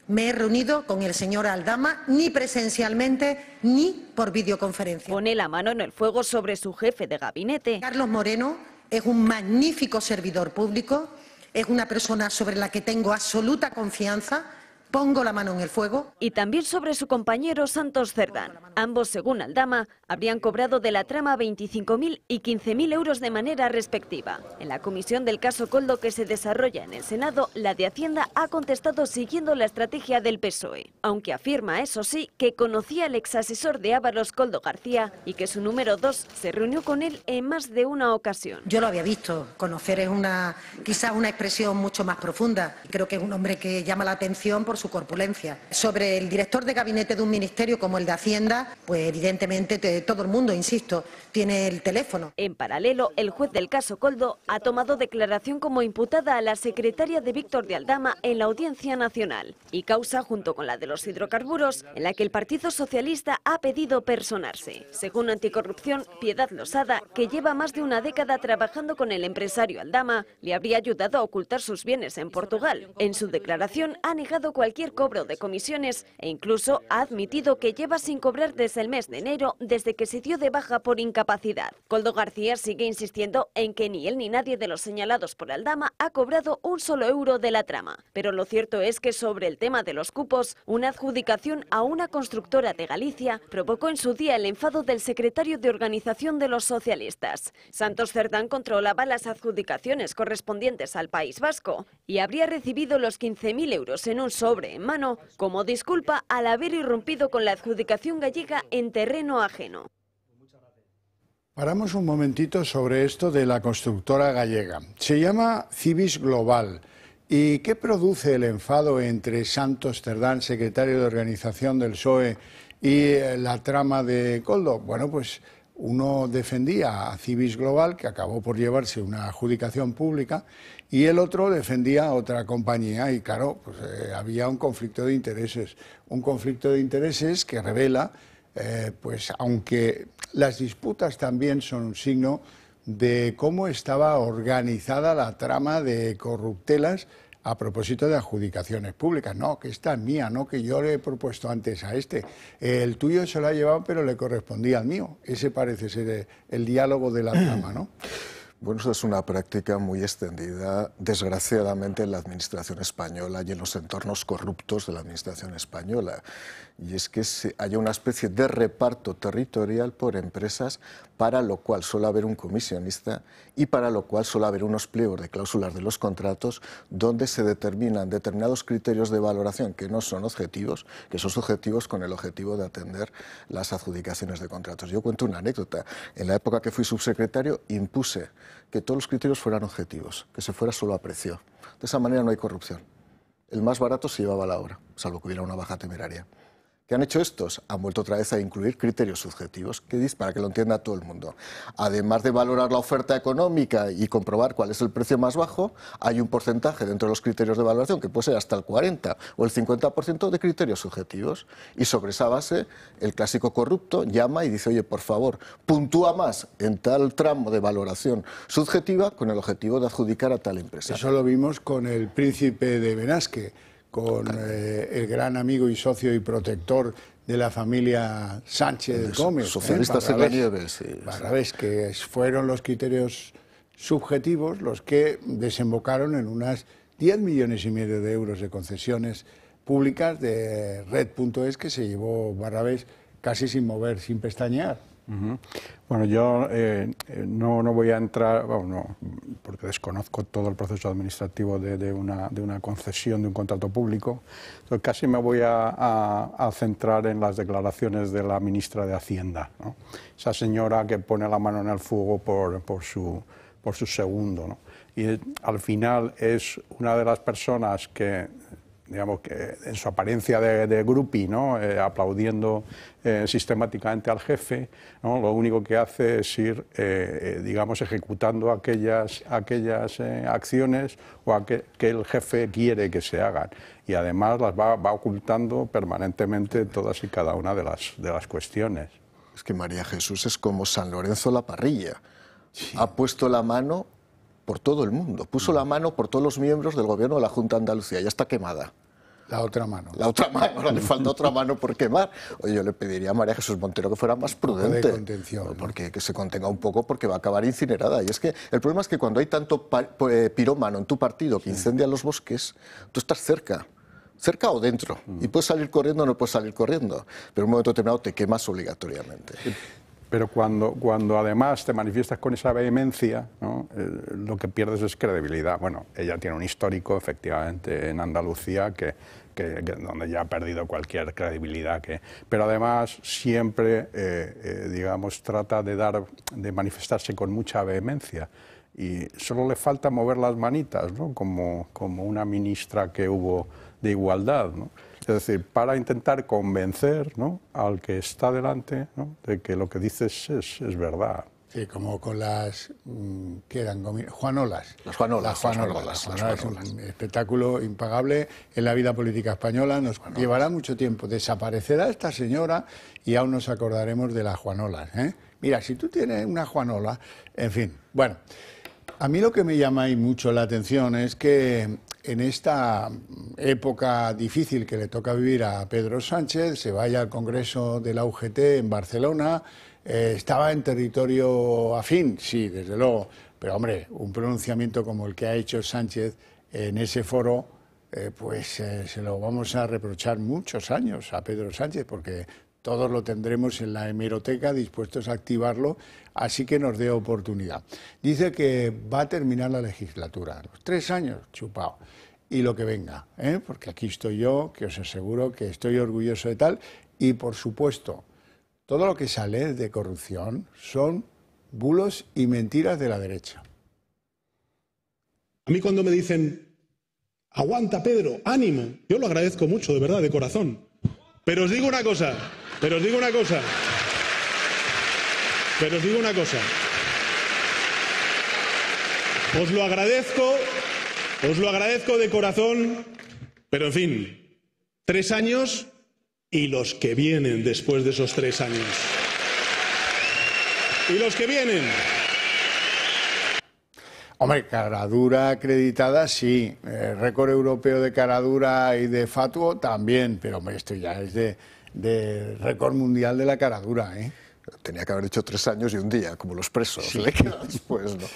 me he reunido con el señor Aldama, ni presencialmente, ni por videoconferencia. Pone la mano en el fuego sobre su jefe de gabinete. Carlos Moreno es un magnífico servidor público, es una persona sobre la que tengo absoluta confianza. Pongo la mano en el fuego. Y también sobre su compañero Santos Cerdán. Ambos, según Aldama, habrían cobrado de la trama 25.000 y 15.000 euros de manera respectiva. En la comisión del caso Koldo que se desarrolla en el Senado, la de Hacienda ha contestado siguiendo la estrategia del PSOE, aunque afirma, eso sí, que conocía al exasesor de Ábalos, Koldo García, y que su número 2 se reunió con él en más de una ocasión. Yo lo había visto. Conocer es quizás una expresión mucho más profunda. Creo que es un hombre que llama la atención por su corpulencia. Sobre el director de gabinete de un ministerio como el de Hacienda, pues evidentemente todo el mundo, insisto, tiene el teléfono. En paralelo, el juez del caso Koldo ha tomado declaración como imputada a la secretaria de Víctor de Aldama en la Audiencia Nacional y causa, junto con la de los hidrocarburos, en la que el Partido Socialista ha pedido personarse. Según Anticorrupción, Piedad Losada, que lleva más de una década trabajando con el empresario Aldama, le habría ayudado a ocultar sus bienes en Portugal. En su declaración ha negado cualquier cobro de comisiones e incluso ha admitido que lleva sin cobrar desde el mes de enero, desde que se dio de baja por incapacidad. Koldo García sigue insistiendo en que ni él ni nadie de los señalados por Aldama ha cobrado un solo euro de la trama. Pero lo cierto es que sobre el tema de los cupos, una adjudicación a una constructora de Galicia provocó en su día el enfado del secretario de Organización de los Socialistas. Santos Cerdán controlaba las adjudicaciones correspondientes al País Vasco y habría recibido los 15.000 euros en un sobre en mano como disculpa al haber irrumpido con la adjudicación gallega en terreno ajeno. Paramos un momentito sobre esto de la constructora gallega. Se llama Cibis Global. ¿Y qué produce el enfado entre Santos Cerdán, secretario de Organización del PSOE, y la trama de Koldo? Bueno, pues uno defendía a Cibis Global, que acabó por llevarse una adjudicación pública, y el otro defendía a otra compañía, y claro, pues había un conflicto de intereses. Un conflicto de intereses que revela, pues aunque las disputas también son un signo de cómo estaba organizada la trama de corruptelas a propósito de adjudicaciones públicas. No, que esta es mía, no, que yo le he propuesto antes a este. El tuyo se lo ha llevado, pero le correspondía al mío. Ese parece ser el diálogo de la trama, ¿no? Bueno, eso es una práctica muy extendida, desgraciadamente, en la administración española y en los entornos corruptos de la administración española. Y es que haya una especie de reparto territorial por empresas, para lo cual suele haber un comisionista y para lo cual suele haber unos pliegos de cláusulas de los contratos donde se determinan determinados criterios de valoración que no son objetivos, que son subjetivos con el objetivo de atender las adjudicaciones de contratos. Yo cuento una anécdota. En la época que fui subsecretario impuse que todos los criterios fueran objetivos, que se fuera solo a precio. De esa manera no hay corrupción. el más barato se llevaba la obra, salvo que hubiera una baja temeraria. ¿Qué han hecho estos? Han vuelto otra vez a incluir criterios subjetivos, para que lo entienda todo el mundo. Además de valorar la oferta económica y comprobar cuál es el precio más bajo, hay un porcentaje dentro de los criterios de valoración que puede ser hasta el 40 o el 50% de criterios subjetivos. Y sobre esa base, el clásico corrupto llama y dice, oye, por favor, puntúa más en tal tramo de valoración subjetiva con el objetivo de adjudicar a tal empresa. Eso lo vimos con el Príncipe de Benasque, con el gran amigo y socio y protector de la familia Sánchez Gómez. Socialistas en la nieve, sí. Barrabés, que fueron los criterios subjetivos los que desembocaron en unas 10,5 millones de euros de concesiones públicas de Red.es que se llevó Barrabés casi sin mover, sin pestañear. Bueno, yo no voy a entrar, bueno, porque desconozco todo el proceso administrativo de una concesión de un contrato público, entonces casi me voy a centrar en las declaraciones de la ministra de Hacienda, ¿no? Esa señora que pone la mano en el fuego por su segundo, ¿no? Y al final es una de las personas que, digamos, que en su apariencia de groupie, ¿no? Aplaudiendo sistemáticamente al jefe, ¿no? Lo único que hace es ir, digamos, ejecutando aquellas acciones o que el jefe quiere que se hagan. Y además las va ocultando permanentemente todas y cada una de las cuestiones. Es que María Jesús es como San Lorenzo la parrilla. Sí. Ha puesto la mano por todo el mundo. Puso la mano por todos los miembros del gobierno de la Junta de Andalucía. Ya está quemada. La otra mano. La otra mano, le falta otra mano por quemar. Oye, yo le pediría a María Jesús Montero que fuera más prudente. De contención, ¿no? Porque que se contenga un poco porque va a acabar incinerada. Y es que el problema es que cuando hay tanto pirómano en tu partido que incendia los bosques, tú estás cerca o dentro. Y puedes salir corriendo o no puedes salir corriendo. Pero en un momento determinado te quemas obligatoriamente. Pero cuando además te manifiestas con esa vehemencia, ¿no? Lo que pierdes es credibilidad. Bueno, ella tiene un histórico, efectivamente, en Andalucía, donde ya ha perdido cualquier credibilidad. Pero además siempre, digamos, trata de manifestarse con mucha vehemencia. Y solo le falta mover las manitas, ¿no? Como una ministra que hubo de Igualdad, ¿no? Es decir, para intentar convencer, ¿no?, al que está delante, ¿no?, de que lo que dices es verdad. Sí, como con las, ¿qué eran? Juanolas. Las Juanolas. Es un espectáculo impagable en la vida política española. Nos llevará mucho tiempo. Desaparecerá esta señora y aún nos acordaremos de las Juanolas, ¿eh? Mira, si tú tienes una Juanola, en fin. Bueno, a mí lo que me llama ahí mucho la atención es que en esta época difícil que le toca vivir a Pedro Sánchez, se vaya al Congreso de la UGT en Barcelona, estaba en territorio afín, sí, desde luego, pero hombre, un pronunciamiento como el que ha hecho Sánchez en ese foro, se lo vamos a reprochar muchos años a Pedro Sánchez, porque todos lo tendremos en la hemeroteca dispuestos a activarlo, así que nos dé oportunidad. Dice que va a terminar la legislatura, los 3 años, chupado, y lo que venga, porque aquí estoy yo, que os aseguro que estoy orgulloso de tal, y por supuesto, todo lo que sale de corrupción son bulos y mentiras de la derecha. A mí cuando me dicen, aguanta Pedro, ánimo, yo lo agradezco mucho, de verdad, de corazón. Pero os digo una cosa. Os lo agradezco de corazón, pero en fin, 3 años y los que vienen después de esos 3 años. Y los que vienen. Hombre, caradura acreditada, sí. Récord europeo de caradura y de fatuo también, pero hombre, esto ya es de récord mundial de la caradura, ¿eh? Tenía que haber dicho 3 años y 1 día, como los presos. Sí. Le queda después, ¿no?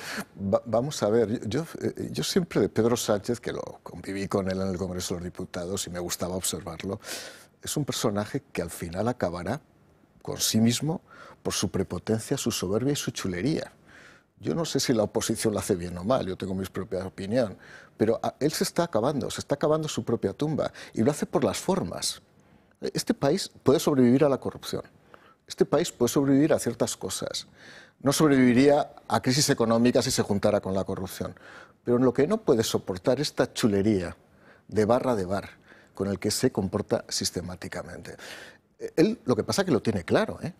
Vamos a ver, yo siempre de Pedro Sánchez, que lo conviví con él en el Congreso de los Diputados y me gustaba observarlo, es un personaje que al final acabará con sí mismo por su prepotencia, su soberbia y su chulería. Yo no sé si la oposición lo hace bien o mal, yo tengo mi propia opinión, pero él se está acabando su propia tumba, y lo hace por las formas. Este país puede sobrevivir a la corrupción, este país puede sobrevivir a ciertas cosas, no sobreviviría a crisis económicas si se juntara con la corrupción, pero en lo que no puede soportar esta chulería de bar, con el que se comporta sistemáticamente. Él lo que pasa es que lo tiene claro, ¿eh?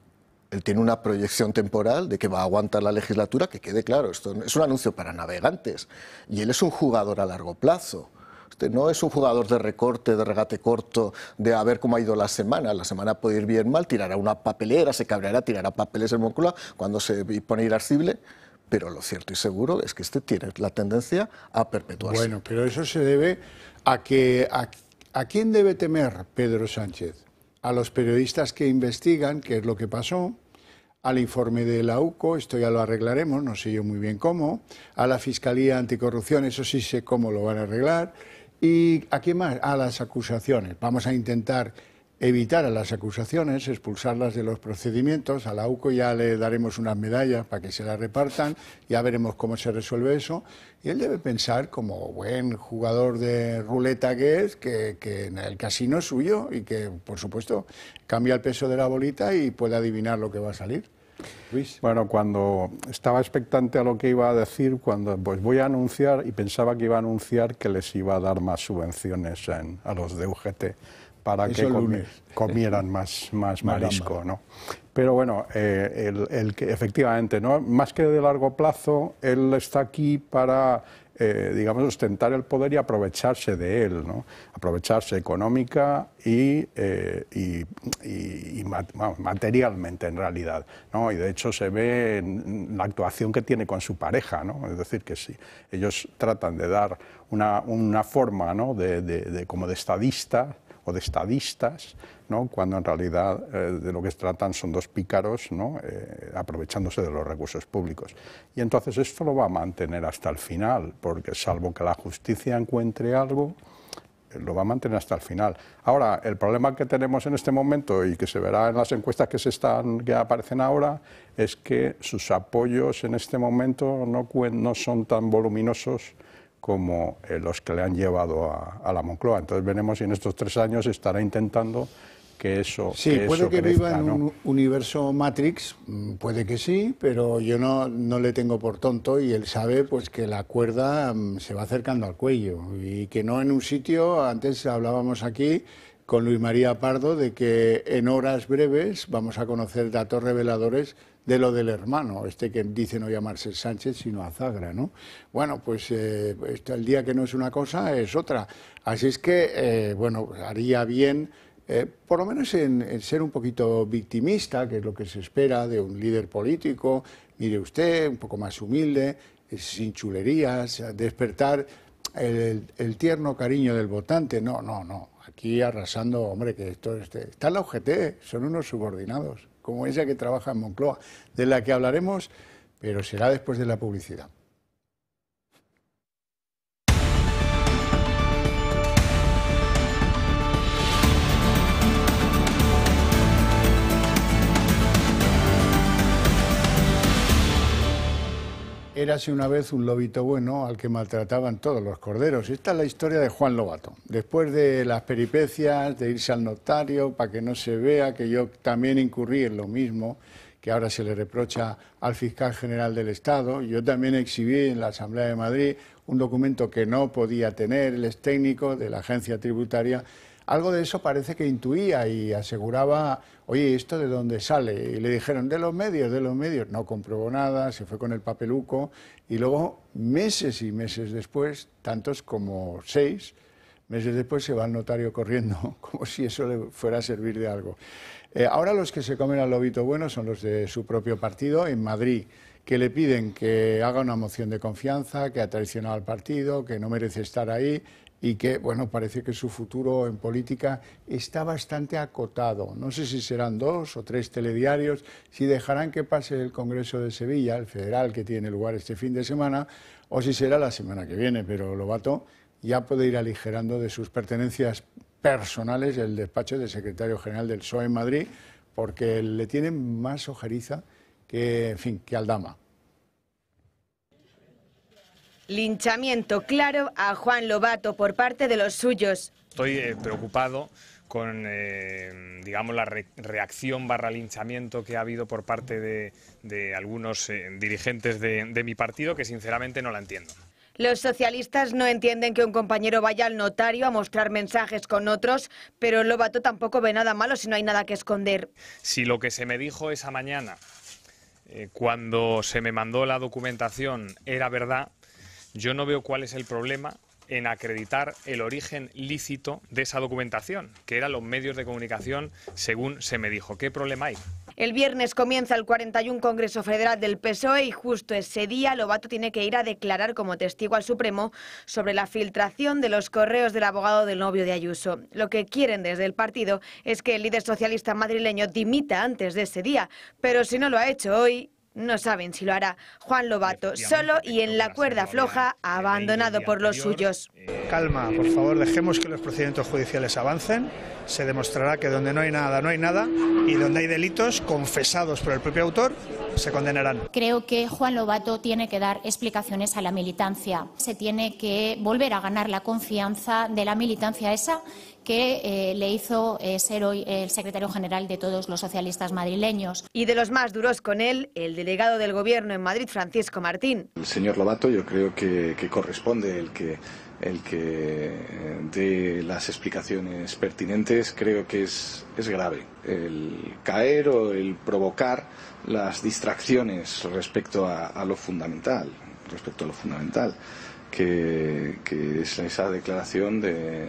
Él tiene una proyección temporal de que va a aguantar la legislatura, que quede claro, esto es un anuncio para navegantes, y él es un jugador a largo plazo. Usted no es un jugador de recorte, de regate corto, de a ver cómo ha ido la semana puede ir bien, mal, tirará una papelera, se cabreará, tirará papeles en Moncloa cuando se pone irascible, pero lo cierto y seguro es que este tiene la tendencia a perpetuarse. Bueno, pero eso se debe a que... ¿A quién debe temer Pedro Sánchez? A los periodistas que investigan qué es lo que pasó, al informe de la UCO, esto ya lo arreglaremos, no sé yo muy bien cómo, a la Fiscalía Anticorrupción, eso sí sé cómo lo van a arreglar, y ¿a quién más? A las acusaciones. Vamos a intentar evitar a las acusaciones, expulsarlas de los procedimientos. A la UCO ya le daremos unas medallas para que se las repartan, ya veremos cómo se resuelve eso. Y él debe pensar, como buen jugador de ruleta que es, que en el casino es suyo y que, por supuesto, cambia el peso de la bolita y puede adivinar lo que va a salir. Luis. Bueno, cuando estaba expectante a lo que iba a decir, cuando pues voy a anunciar, y pensaba que iba a anunciar que les iba a dar más subvenciones a los de UGT para que comieran más marisco, ¿no? Pero bueno, el que efectivamente, ¿no? Más que de largo plazo, él está aquí para, digamos, ostentar el poder y aprovecharse de él, ¿no? Aprovecharse económica y materialmente, en realidad, ¿no? Y de hecho se ve en la actuación que tiene con su pareja, ¿no? Es decir, que sí, ellos tratan de dar una forma, ¿no? como de estadista o de estadistas, ¿no? Cuando en realidad de lo que tratan son dos pícaros, ¿no? Aprovechándose de los recursos públicos. Y entonces esto lo va a mantener hasta el final, porque salvo que la justicia encuentre algo, lo va a mantener hasta el final. Ahora, el problema que tenemos en este momento, y que se verá en las encuestas que aparecen ahora, es que sus apoyos en este momento no son tan voluminosos como los que le han llevado a la Moncloa. Entonces veremos si en estos 3 años estará intentando que eso sí, que puede eso que crezca, viva en ¿no? un universo Matrix, puede que sí, pero yo no le tengo por tonto, y él sabe pues que la cuerda se va acercando al cuello, y que no en un sitio. Antes hablábamos aquí con Luis María Pardo de que en horas breves vamos a conocer datos reveladores de lo del hermano, que dice no llamarse Sánchez sino Azagra, ¿no? Bueno, pues el día que no es una cosa es otra. Así es que, bueno, haría bien, por lo menos en ser un poquito victimista, que es lo que se espera de un líder político. Mire usted, un poco más humilde, sin chulerías, despertar el tierno cariño del votante. No, aquí arrasando, hombre, que esto está en la UGT, son unos subordinados, como esa que trabaja en Moncloa, de la que hablaremos, pero será después de la publicidad. Érase una vez un lobito bueno al que maltrataban todos los corderos. Esta es la historia de Juan Lobato. Después de las peripecias, de irse al notario para que no se vea que yo también incurrí en lo mismo, que ahora se le reprocha al fiscal general del Estado. Yo también exhibí en la Asamblea de Madrid un documento que no podía tener, el ex técnico de la agencia tributaria. Algo de eso parece que intuía y aseguraba, oye, ¿esto de dónde sale? Y le dijeron, de los medios. No comprobó nada, se fue con el papeluco, y luego, meses y meses después, tantos como 6 meses después, se va al notario corriendo, como si eso le fuera a servir de algo. Ahora los que se comen al lobito bueno son los de su propio partido en Madrid, que le piden que haga una moción de confianza, que ha traicionado al partido, que no merece estar ahí, y que, bueno, parece que su futuro en política está bastante acotado. No sé si serán 2 o 3 telediarios, si dejarán que pase el Congreso de Sevilla, el federal, que tiene lugar este fin de semana, o si será la semana que viene, pero Lobato ya puede ir aligerando de sus pertenencias personales el despacho de secretario general del PSOE en Madrid, porque le tienen más ojeriza que, en fin, que Aldama. Linchamiento claro a Juan Lobato por parte de los suyos. Estoy preocupado con digamos, la reacción / linchamiento que ha habido por parte de algunos dirigentes de mi partido, que sinceramente no la entiendo. Los socialistas no entienden que un compañero vaya al notario a mostrar mensajes con otros, pero Lobato tampoco ve nada malo si no hay nada que esconder. Si lo que se me dijo esa mañana, cuando se me mandó la documentación, era verdad, yo no veo cuál es el problema en acreditar el origen lícito de esa documentación, que eran los medios de comunicación, según se me dijo. ¿Qué problema hay? El viernes comienza el 41 Congreso Federal del PSOE y justo ese día Lobato tiene que ir a declarar como testigo al Supremo sobre la filtración de los correos del abogado del novio de Ayuso. Lo que quieren desde el partido es que el líder socialista madrileño dimita antes de ese día, pero si no lo ha hecho hoy, no saben si lo hará. Juan Lobato, solo y en la cuerda floja, abandonado por los suyos. Calma, por favor, dejemos que los procedimientos judiciales avancen. Se demostrará que donde no hay nada, no hay nada, y donde hay delitos confesados por el propio autor, se condenarán. Creo que Juan Lobato tiene que dar explicaciones a la militancia. Se tiene que volver a ganar la confianza de la militancia esa que le hizo ser hoy el secretario general de todos los socialistas madrileños. Y de los más duros con él, el delegado del Gobierno en Madrid, Francisco Martín. El señor Lobato, yo creo que corresponde el que dé las explicaciones pertinentes. Creo que es grave el caer o el provocar las distracciones respecto a lo fundamental, que es esa declaración de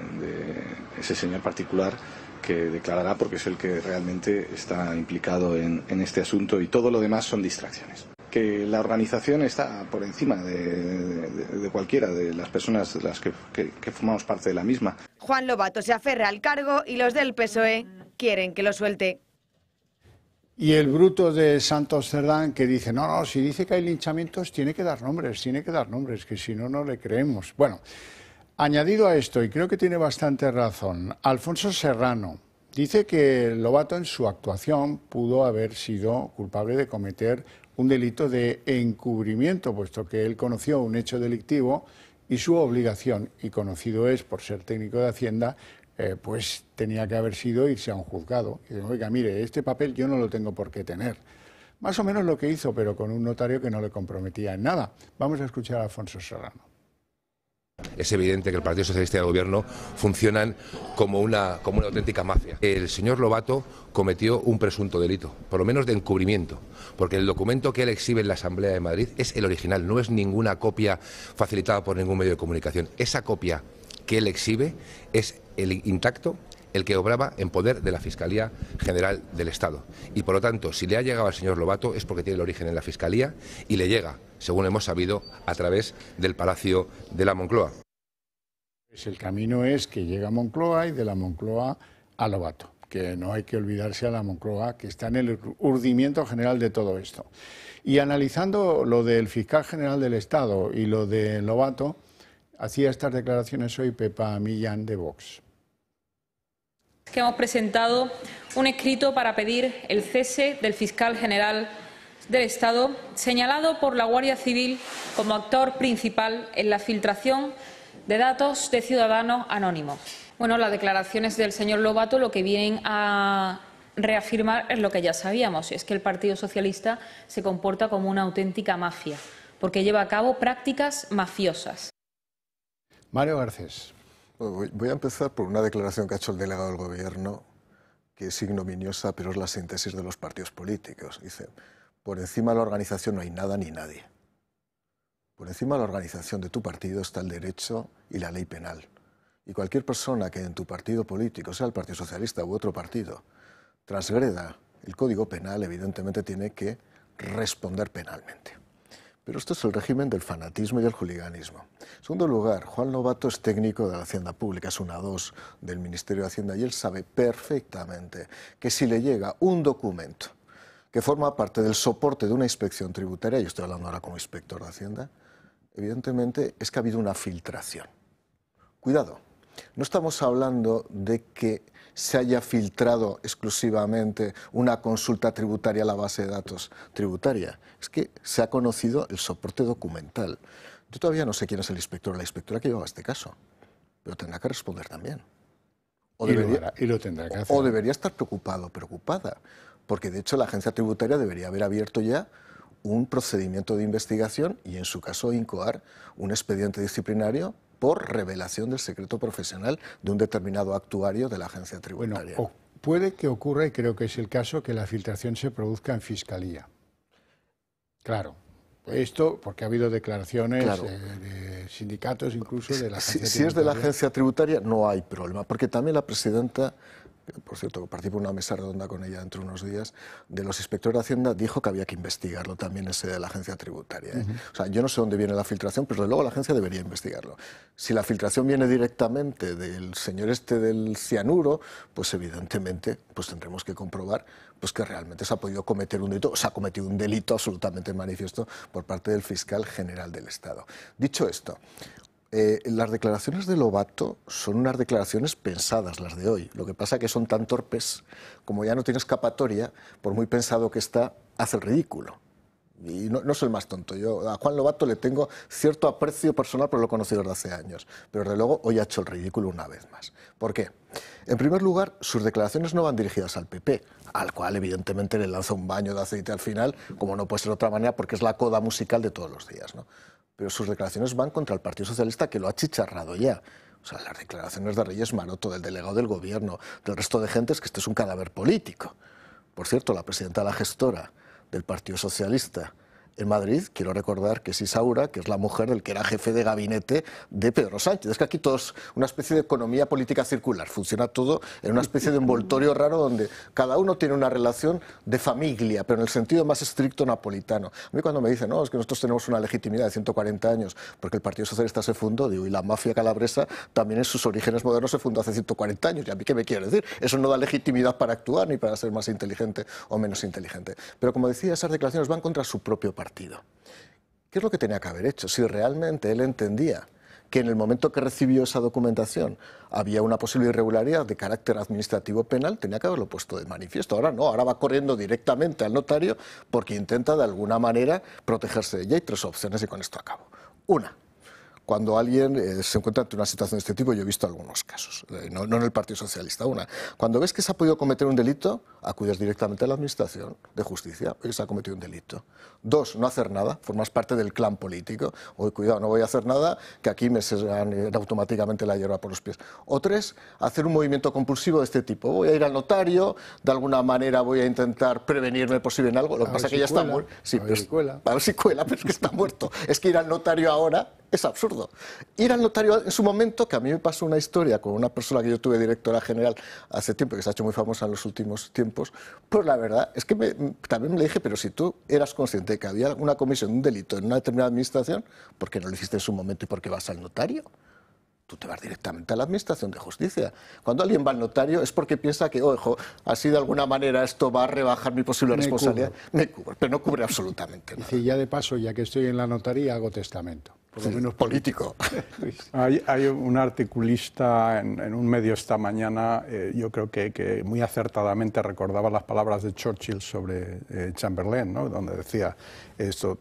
ese señor particular que declarará, porque es el que realmente está implicado en este asunto, y todo lo demás son distracciones. Que la organización está por encima de cualquiera de las personas de las que formamos parte de la misma. Juan Lobato se aferra al cargo y los del PSOE quieren que lo suelte. Y el bruto de Santos Cerdán que dice, no, si dice que hay linchamientos tiene que dar nombres, que si no, no le creemos. Bueno, añadido a esto, y creo que tiene bastante razón, Alfonso Serrano dice que Lobato en su actuación pudo haber sido culpable de cometer un delito de encubrimiento, puesto que él conoció un hecho delictivo y su obligación, y conocido es por ser técnico de Hacienda, pues tenía que haber sido irse a un juzgado. Y digo, oiga, mire, este papel yo no lo tengo por qué tener. Más o menos lo que hizo, pero con un notario que no le comprometía en nada. Vamos a escuchar a Alfonso Serrano. Es evidente que el Partido Socialista y el Gobierno funcionan como una auténtica mafia. El señor Lobato cometió un presunto delito, por lo menos de encubrimiento, porque el documento que él exhibe en la Asamblea de Madrid es el original, no es ninguna copia facilitada por ningún medio de comunicación. Esa copia que él exhibe es el intacto, el que obraba en poder de la Fiscalía General del Estado. Y por lo tanto, si le ha llegado al señor Lobato es porque tiene el origen en la Fiscalía y le llega, según hemos sabido, a través del Palacio de la Moncloa. Pues el camino es que llega a Moncloa y de la Moncloa a Lobato, que no hay que olvidarse a la Moncloa, que está en el urdimiento general de todo esto. Y analizando lo del fiscal general del Estado y lo de Lobato, hacía estas declaraciones hoy Pepa Millán de Vox. Que hemos presentado un escrito para pedir el cese del fiscal general del Estado, señalado por la Guardia Civil como actor principal en la filtración de datos de ciudadanos anónimos. Bueno, las declaraciones del señor Lobato lo que vienen a reafirmar es lo que ya sabíamos, es que el Partido Socialista se comporta como una auténtica mafia, porque lleva a cabo prácticas mafiosas. Mario Garcés. Voy a empezar por una declaración que ha hecho el delegado del Gobierno, que es ignominiosa, pero es la síntesis de los partidos políticos. Dice, por encima de la organización no hay nada ni nadie. Por encima de la organización de tu partido está el derecho y la ley penal. Y cualquier persona que en tu partido político, sea el Partido Socialista u otro partido, transgreda el Código Penal, evidentemente tiene que responder penalmente. Pero esto es el régimen del fanatismo y del juliganismo. En segundo lugar, Juan Lobato es técnico de la Hacienda Pública, es una 2 del Ministerio de Hacienda, y él sabe perfectamente que si le llega un documento que forma parte del soporte de una inspección tributaria, y estoy hablando ahora como inspector de Hacienda, evidentemente es que ha habido una filtración. Cuidado, no estamos hablando de que se haya filtrado exclusivamente una consulta tributaria a la base de datos tributaria. Es que se ha conocido el soporte documental. Yo todavía no sé quién es el inspector o la inspectora que lleva este caso, pero tendrá que responder también. Y lo tendrá que hacer. O debería estar preocupado o preocupada, porque de hecho la agencia tributaria debería haber abierto ya un procedimiento de investigación y, en su caso, incoar un expediente disciplinario por revelación del secreto profesional de un determinado actuario de la agencia tributaria. Bueno, puede que ocurra, y creo que es el caso, que la filtración se produzca en Fiscalía. Claro. Esto porque ha habido declaraciones de sindicatos, incluso de la agencia tributaria. Si es de la agencia tributaria, no hay problema, porque también la presidenta, por cierto, participo en una mesa redonda con ella dentro de unos días, de los inspectores de Hacienda, dijo que había que investigarlo también ese de la agencia tributaria. O sea, yo no sé dónde viene la filtración, pero desde luego la agencia debería investigarlo. Si la filtración viene directamente del señor este del cianuro, pues evidentemente pues tendremos que comprobar pues que realmente se ha podido cometer un delito, o se ha cometido un delito absolutamente manifiesto por parte del fiscal general del Estado. Dicho esto, las declaraciones de Lobato son unas declaraciones pensadas, las de hoy. Lo que pasa es que son tan torpes, como ya no tiene escapatoria, por muy pensado que está, hace el ridículo. Y no soy el más tonto. Yo a Juan Lobato le tengo cierto aprecio personal, pero lo he conocido desde hace años. Pero desde luego hoy ha hecho el ridículo una vez más. ¿Por qué? En primer lugar, sus declaraciones no van dirigidas al PP, al cual evidentemente le lanza un baño de aceite al final, como no puede ser de otra manera, porque es la coda musical de todos los días, ¿no? Pero sus declaraciones van contra el Partido Socialista, que lo ha chicharrado ya. O sea, las declaraciones de Reyes Maroto, del delegado del Gobierno, del resto de gente, es que este es un cadáver político. Por cierto, la presidenta de la gestora del Partido Socialista en Madrid, quiero recordar que es Isaura, que es la mujer del que era jefe de gabinete de Pedro Sánchez. Es que aquí todo es una especie de economía política circular, funciona todo en una especie de envoltorio raro donde cada uno tiene una relación de familia, pero en el sentido más estricto napolitano. A mí cuando me dicen, no, es que nosotros tenemos una legitimidad de 140 años porque el Partido Socialista se fundó, digo, y la mafia calabresa también en sus orígenes modernos se fundó hace 140 años, ¿y a mí qué me quiere decir? Eso no da legitimidad para actuar ni para ser más inteligente o menos inteligente. Pero como decía, esas declaraciones van contra su propio partido. ¿Qué es lo que tenía que haber hecho? Si realmente él entendía que en el momento que recibió esa documentación había una posible irregularidad de carácter administrativo penal, tenía que haberlo puesto de manifiesto. Ahora no, ahora va corriendo directamente al notario porque intenta de alguna manera protegerse de ella. Hay tres opciones y con esto acabo. Una, cuando alguien se encuentra ante una situación de este tipo, yo he visto algunos casos, no en el Partido Socialista. Una, cuando ves que se ha podido cometer un delito, acudes directamente a la Administración de Justicia, oye, se ha cometido un delito. Dos, no hacer nada, formas parte del clan político, oye, cuidado, no voy a hacer nada, que aquí me serán automáticamente la hierba por los pies. O tres, hacer un movimiento compulsivo de este tipo, voy a ir al notario, de alguna manera voy a intentar prevenirme por si ven algo, lo que pasa es que ya está muerto. Sí, a ver si cuela, pero es que está muerto. Es que ir al notario ahora es absurdo. Ir al notario en su momento, que a mí me pasó una historia con una persona que yo tuve directora general hace tiempo, que se ha hecho muy famosa en los últimos tiempos, pues la verdad es que también le dije, pero si tú eras consciente de que había una comisión de un delito en una determinada administración, ¿por qué no lo hiciste en su momento y por qué vas al notario? Tú te vas directamente a la Administración de Justicia. Cuando alguien va al notario es porque piensa que, ojo, así de alguna manera esto va a rebajar mi posible responsabilidad. Me cubre, pero no cubre absolutamente nada. Y ya de paso, ya que estoy en la notaría, hago testamento. Por lo menos político. Hay un articulista en un medio esta mañana, yo creo que muy acertadamente recordaba las palabras de Churchill sobre Chamberlain, ¿no? Donde decía, esto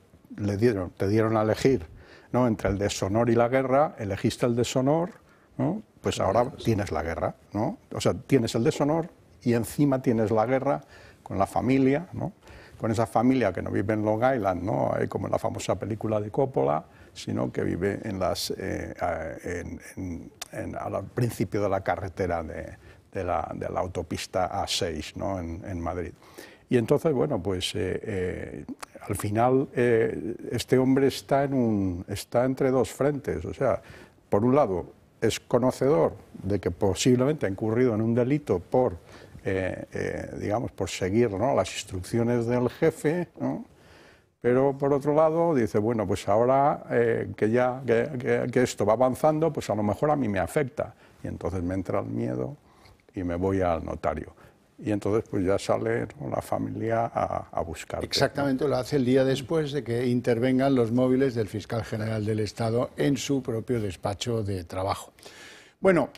te dieron a elegir, ¿no? Entre el deshonor y la guerra, elegiste el deshonor, ¿no? Pues ahora tienes la guerra, ¿no? O sea, tienes el deshonor y encima tienes la guerra con la familia, ¿no? Con esa familia que no vive en Long Island, ¿no? Como en la famosa película de Coppola, sino que vive al principio de la carretera de la autopista A6, ¿no? en Madrid. Y entonces, bueno, pues al final este hombre está entre dos frentes. O sea, por un lado es conocedor de que posiblemente ha incurrido en un delito por, digamos, por seguir, ¿no? las instrucciones del jefe, ¿no? Pero por otro lado dice, bueno, pues ahora que esto va avanzando, pues a lo mejor a mí me afecta. Y entonces me entra el miedo y me voy al notario. Y entonces pues ya sale, ¿no? la familia a buscar. Exactamente, ¿no? Lo hace el día después de que intervengan los móviles del fiscal general del Estado en su propio despacho de trabajo. Bueno,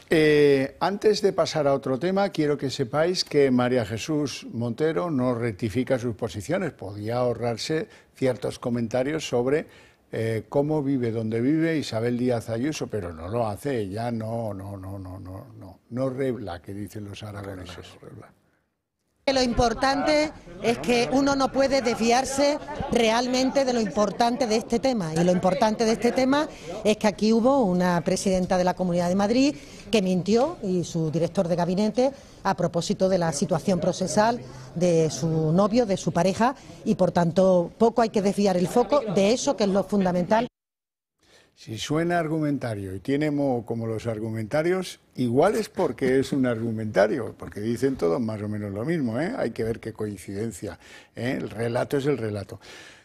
antes de pasar a otro tema, quiero que sepáis que María Jesús Montero no rectifica sus posiciones. Podía ahorrarse ciertos comentarios sobre cómo vive, dónde vive Isabel Díaz Ayuso, pero no lo hace. Ella no revela, que dicen los aragoneses. Lo importante es que uno no puede desviarse realmente de lo importante de este tema. Y lo importante de este tema es que aquí hubo una presidenta de la Comunidad de Madrid que mintió, y su director de gabinete, a propósito de la situación procesal de su novio, de su pareja, y por tanto poco hay que desviar el foco de eso, que es lo fundamental. Si suena argumentario y tiene moho como los argumentarios, igual es porque es un argumentario, porque dicen todos más o menos lo mismo, ¿eh? Hay que ver qué coincidencia, ¿eh? El relato es el relato.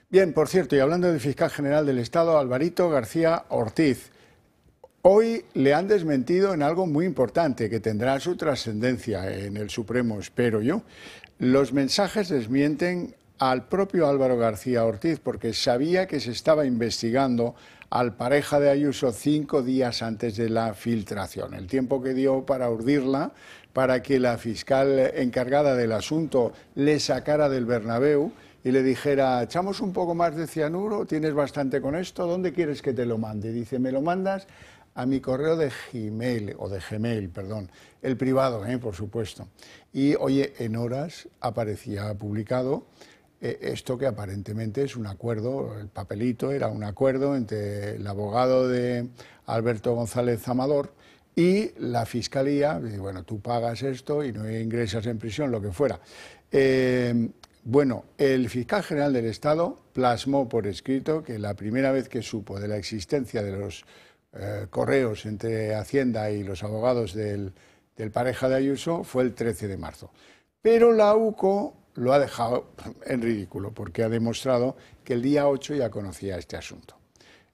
Bien, por cierto, y hablando del fiscal general del Estado, Alvarito García Ortiz, hoy le han desmentido en algo muy importante que tendrá su trascendencia en el Supremo, espero yo. Los mensajes desmienten al propio Álvaro García Ortiz porque sabía que se estaba investigando al pareja de Ayuso 5 días antes de la filtración, el tiempo que dio para urdirla, para que la fiscal encargada del asunto le sacara del Bernabéu y le dijera, echamos un poco más de cianuro, tienes bastante con esto, ¿dónde quieres que te lo mande? Dice, me lo mandas a mi correo de Gmail, perdón, el privado, por supuesto. Y, oye, en horas aparecía publicado esto que aparentemente es un acuerdo, el papelito era un acuerdo entre el abogado de Alberto González Amador y la Fiscalía, y bueno, tú pagas esto y no ingresas en prisión, lo que fuera. Bueno, el fiscal general del Estado plasmó por escrito que la primera vez que supo de la existencia de los correos entre Hacienda y los abogados del pareja de Ayuso fue el 13 de marzo. Pero la UCO lo ha dejado en ridículo, porque ha demostrado que el día 8 ya conocía este asunto.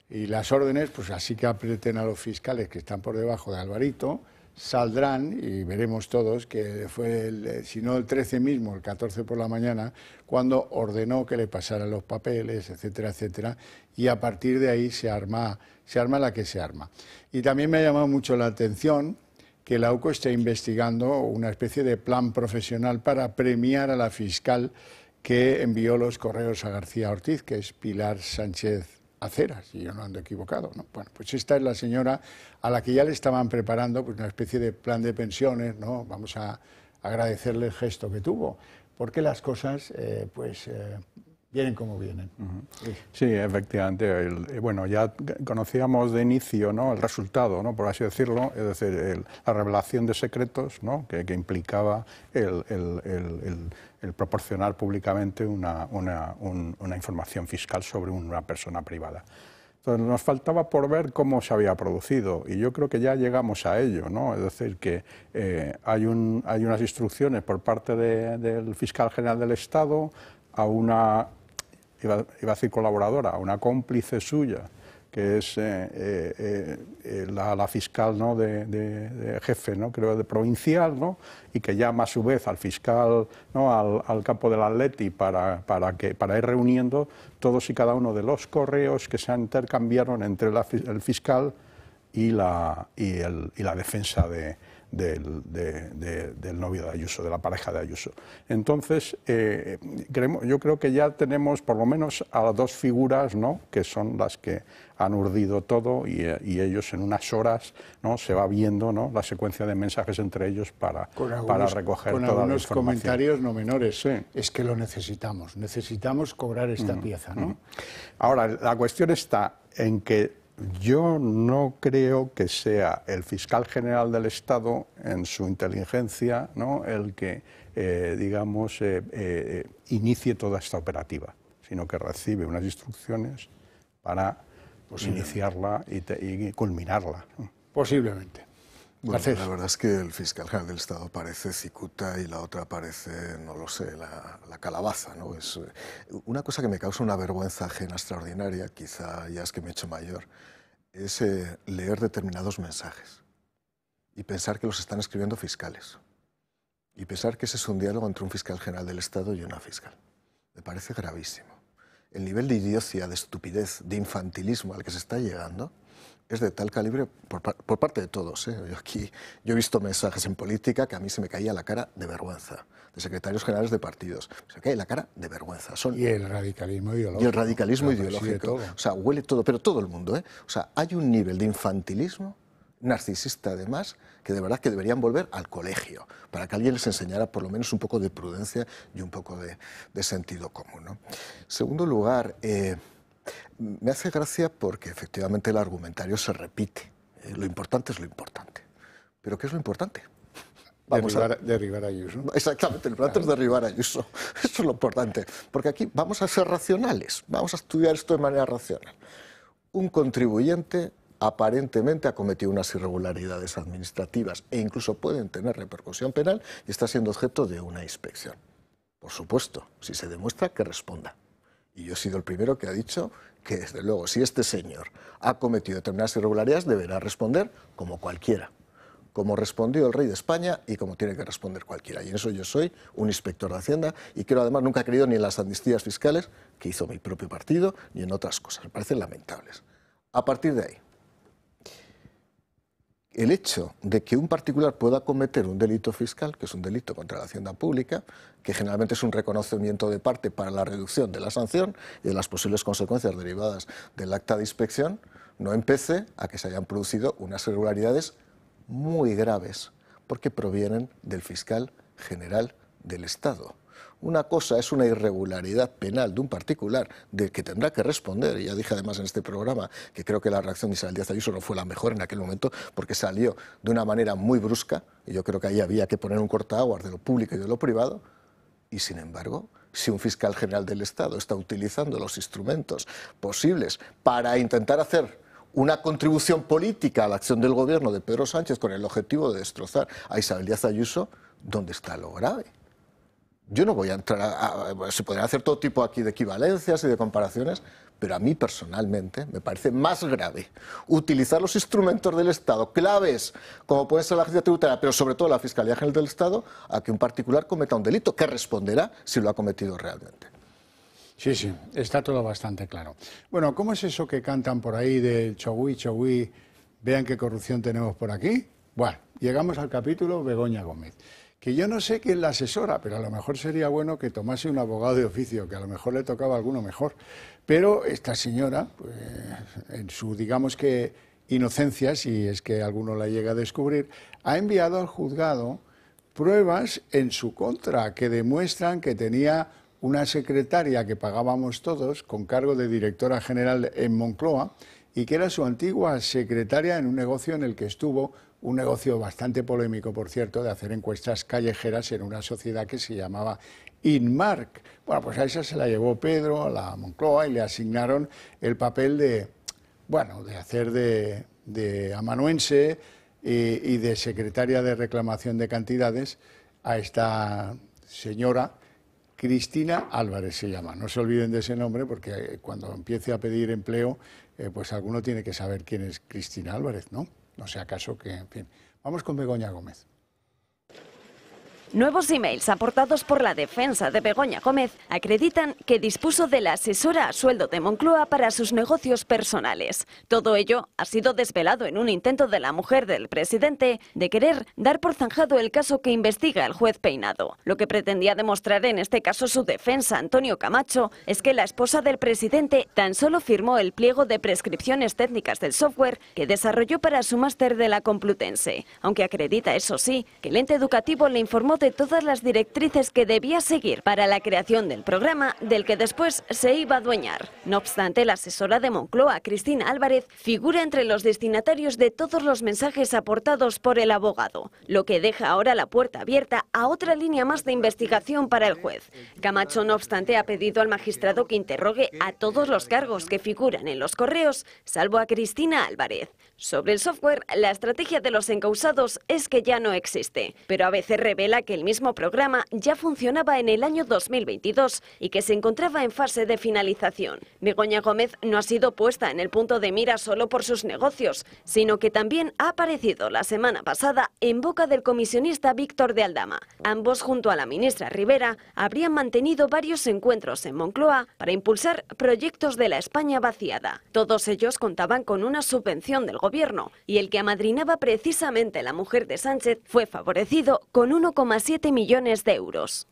Y las órdenes, pues así que aprieten a los fiscales que están por debajo de Alvarito, saldrán y veremos todos que fue, si no el 13 mismo, el 14 por la mañana, cuando ordenó que le pasaran los papeles, etcétera, etcétera, y a partir de ahí se arma la que se arma. Y también me ha llamado mucho la atención que la UCO esté investigando una especie de plan profesional para premiar a la fiscal que envió los correos a García Ortiz, que es Pilar Sánchez Aceras, si yo no ando equivocado, ¿no? Bueno, pues esta es la señora a la que ya le estaban preparando pues una especie de plan de pensiones, ¿no? Vamos a agradecerle el gesto que tuvo, porque las cosas, vienen como vienen. Sí, efectivamente. Bueno, ya conocíamos de inicio, ¿no?, el resultado, ¿no?, por así decirlo, es decir, la revelación de secretos, ¿no?, que implicaba el proporcionar públicamente una información fiscal sobre una persona privada. Entonces, nos faltaba por ver cómo se había producido y yo creo que ya llegamos a ello, ¿no? Es decir, que hay unas instrucciones por parte del fiscal general del Estado a una, iba a decir colaboradora, a una cómplice suya, que es la fiscal, ¿no?, de jefe, ¿no?, creo, de provincial, ¿no?, y que llama a su vez al fiscal, ¿no?, al campo del Atleti para ir reuniendo todos y cada uno de los correos que se intercambiaron entre el fiscal y la defensa del novio de Ayuso, de la pareja de Ayuso. Entonces, yo creo que ya tenemos por lo menos a las dos figuras, ¿no?, que son las que han urdido todo y ellos en unas horas, ¿no?, se va viendo, ¿no?, la secuencia de mensajes entre ellos para recoger toda la información. Con algunos comentarios no menores. Sí. Es que lo necesitamos cobrar esta pieza, ¿no? Ahora, la cuestión está en que yo no creo que sea el fiscal general del Estado, en su inteligencia, ¿no?, el que, inicie toda esta operativa, sino que recibe unas instrucciones para iniciarla y culminarla. Posiblemente. Bueno, la verdad es que el fiscal general del Estado parece cicuta y la otra parece, no lo sé, la calabaza, ¿no? Es una cosa que me causa una vergüenza ajena extraordinaria, quizá ya es que me he hecho mayor, es leer determinados mensajes y pensar que los están escribiendo fiscales y pensar que ese es un diálogo entre un fiscal general del Estado y una fiscal. Me parece gravísimo. El nivel de idiocia, de estupidez, de infantilismo al que se está llegando es de tal calibre por parte de todos, ¿eh? Yo he visto mensajes en política que a mí se me caía la cara de vergüenza, de secretarios generales de partidos. Se me cae la cara de vergüenza. Y el radicalismo ideológico. Y el radicalismo ideológico. O sea, huele todo, pero todo el mundo, ¿eh? O sea, hay un nivel de infantilismo narcisista además, que de verdad que deberían volver al colegio, para que alguien les enseñara por lo menos un poco de prudencia y un poco de sentido común, ¿no? En segundo lugar, me hace gracia porque efectivamente el argumentario se repite. Lo importante es lo importante. ¿Pero qué es lo importante? Derribar a Ayuso. Exactamente, el importante es derribar a Ayuso. Eso es lo importante. Porque aquí vamos a ser racionales, vamos a estudiar esto de manera racional. Un contribuyente aparentemente ha cometido unas irregularidades administrativas e incluso pueden tener repercusión penal y está siendo objeto de una inspección. Por supuesto, si se demuestra, que responda. Y yo he sido el primero que ha dicho que, desde luego, si este señor ha cometido determinadas irregularidades, deberá responder como cualquiera, como respondió el rey de España y como tiene que responder cualquiera. Y en eso yo soy un inspector de Hacienda y creo, además, nunca he creído ni en las amnistías fiscales que hizo mi propio partido ni en otras cosas. Me parecen lamentables. A partir de ahí, el hecho de que un particular pueda cometer un delito fiscal, que es un delito contra la hacienda pública, que generalmente es un reconocimiento de parte para la reducción de la sanción y de las posibles consecuencias derivadas del acta de inspección, no empece a que se hayan producido unas irregularidades muy graves, porque provienen del fiscal general del Estado. Una cosa es una irregularidad penal de un particular de que tendrá que responder, y ya dije además en este programa que creo que la reacción de Isabel Díaz Ayuso no fue la mejor en aquel momento porque salió de una manera muy brusca, y yo creo que ahí había que poner un cortaaguas de lo público y de lo privado, y sin embargo, si un fiscal general del Estado está utilizando los instrumentos posibles para intentar hacer una contribución política a la acción del gobierno de Pedro Sánchez con el objetivo de destrozar a Isabel Díaz Ayuso, ¿dónde está lo grave? Yo no voy a entrar se podrían hacer todo tipo aquí de equivalencias y de comparaciones, pero a mí personalmente me parece más grave utilizar los instrumentos del Estado, claves como puede ser la agencia tributaria, pero sobre todo la Fiscalía General del Estado, a que un particular cometa un delito, que responderá si lo ha cometido realmente. Sí, sí, está todo bastante claro. Bueno, ¿cómo es eso que cantan por ahí del chogüí, chogüí, vean qué corrupción tenemos por aquí? Bueno, llegamos al capítulo Begoña Gómez, que yo no sé quién la asesora, pero a lo mejor sería bueno que tomase un abogado de oficio, que a lo mejor le tocaba a alguno mejor. Pero esta señora, pues, en su, digamos que, inocencia, si es que alguno la llega a descubrir, ha enviado al juzgado pruebas en su contra que demuestran que tenía una secretaria que pagábamos todos con cargo de directora general en Moncloa y que era su antigua secretaria en un negocio en el que estuvo, un negocio bastante polémico, por cierto, de hacer encuestas callejeras en una sociedad que se llamaba Inmark. Bueno, pues a esa se la llevó Pedro a la Moncloa y le asignaron el papel de, bueno, de hacer de amanuense y de secretaria de reclamación de cantidades a esta señora Cristina Álvarez se llama. No se olviden de ese nombre porque cuando empiece a pedir empleo, pues alguno tiene que saber quién es Cristina Álvarez, ¿no? No sea acaso que, en fin. Vamos con Begoña Gómez. Nuevos emails aportados por la defensa de Begoña Gómez acreditan que dispuso de la asesora a sueldo de Moncloa para sus negocios personales. Todo ello ha sido desvelado en un intento de la mujer del presidente de querer dar por zanjado el caso que investiga el juez Peinado. Lo que pretendía demostrar en este caso su defensa, Antonio Camacho, es que la esposa del presidente tan solo firmó el pliego de prescripciones técnicas del software que desarrolló para su máster de la Complutense, aunque acredita, eso sí, que el ente educativo le informó de todas las directrices que debía seguir para la creación del programa del que después se iba a adueñar. No obstante, la asesora de Moncloa, Cristina Álvarez, figura entre los destinatarios de todos los mensajes aportados por el abogado, lo que deja ahora la puerta abierta a otra línea más de investigación para el juez. Camacho, no obstante, ha pedido al magistrado que interrogue a todos los cargos que figuran en los correos, salvo a Cristina Álvarez. Sobre el software, la estrategia de los encausados es que ya no existe, pero a veces revela que el mismo programa ya funcionaba en el año 2022 y que se encontraba en fase de finalización. Begoña Gómez no ha sido puesta en el punto de mira solo por sus negocios, sino que también ha aparecido la semana pasada en boca del comisionista Víctor de Aldama. Ambos, junto a la ministra Rivera, habrían mantenido varios encuentros en Moncloa para impulsar proyectos de la España vaciada. Todos ellos contaban con una subvención del gobierno y el que amadrinaba precisamente la mujer de Sánchez fue favorecido con 1,7 millones de euros.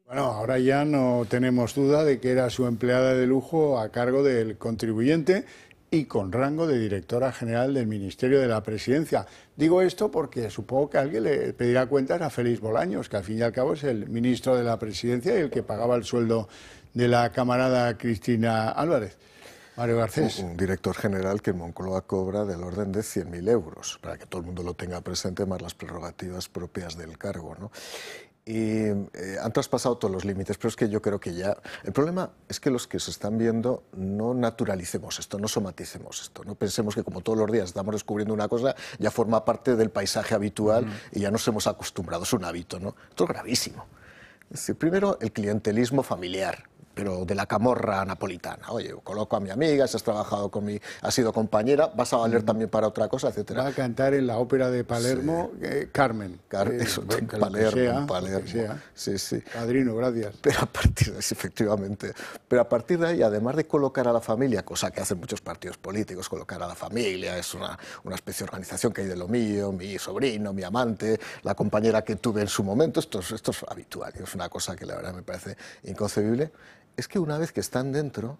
Bueno, ahora ya no tenemos duda de que era su empleada de lujo a cargo del contribuyente y con rango de directora general del Ministerio de la Presidencia. Digo esto porque supongo que alguien le pedirá cuentas a Félix Bolaños, que al fin y al cabo es el ministro de la Presidencia y el que pagaba el sueldo de la camarada Cristina Álvarez. Mario Garcés. Un director general que en Moncloa cobra del orden de 100.000 euros, para que todo el mundo lo tenga presente, más las prerrogativas propias del cargo, ¿no? Y han traspasado todos los límites, pero es que yo creo que ya... El problema es que los que se están viendo no naturalicemos esto, no somaticemos esto, no pensemos que como todos los días estamos descubriendo una cosa, ya forma parte del paisaje habitual y ya nos hemos acostumbrado, es un hábito, ¿no? Esto es gravísimo. Es decir, primero, el clientelismo familiar, pero de la camorra napolitana. Oye, coloco a mi amiga, si has trabajado con mi, has sido compañera, vas a valer también para otra cosa, etcétera. Va a cantar en la ópera de Palermo, sí. Carmen. Palermo. Sí, sí. Padrino, gracias. Pero a partir de eso, efectivamente. Pero a partir de ahí, además de colocar a la familia, cosa que hacen muchos partidos políticos, colocar a la familia, es una especie de organización que hay de lo mío, mi sobrino, mi amante, la compañera que tuve en su momento, esto es habitual, es una cosa que la verdad me parece inconcebible. Es que una vez que están dentro,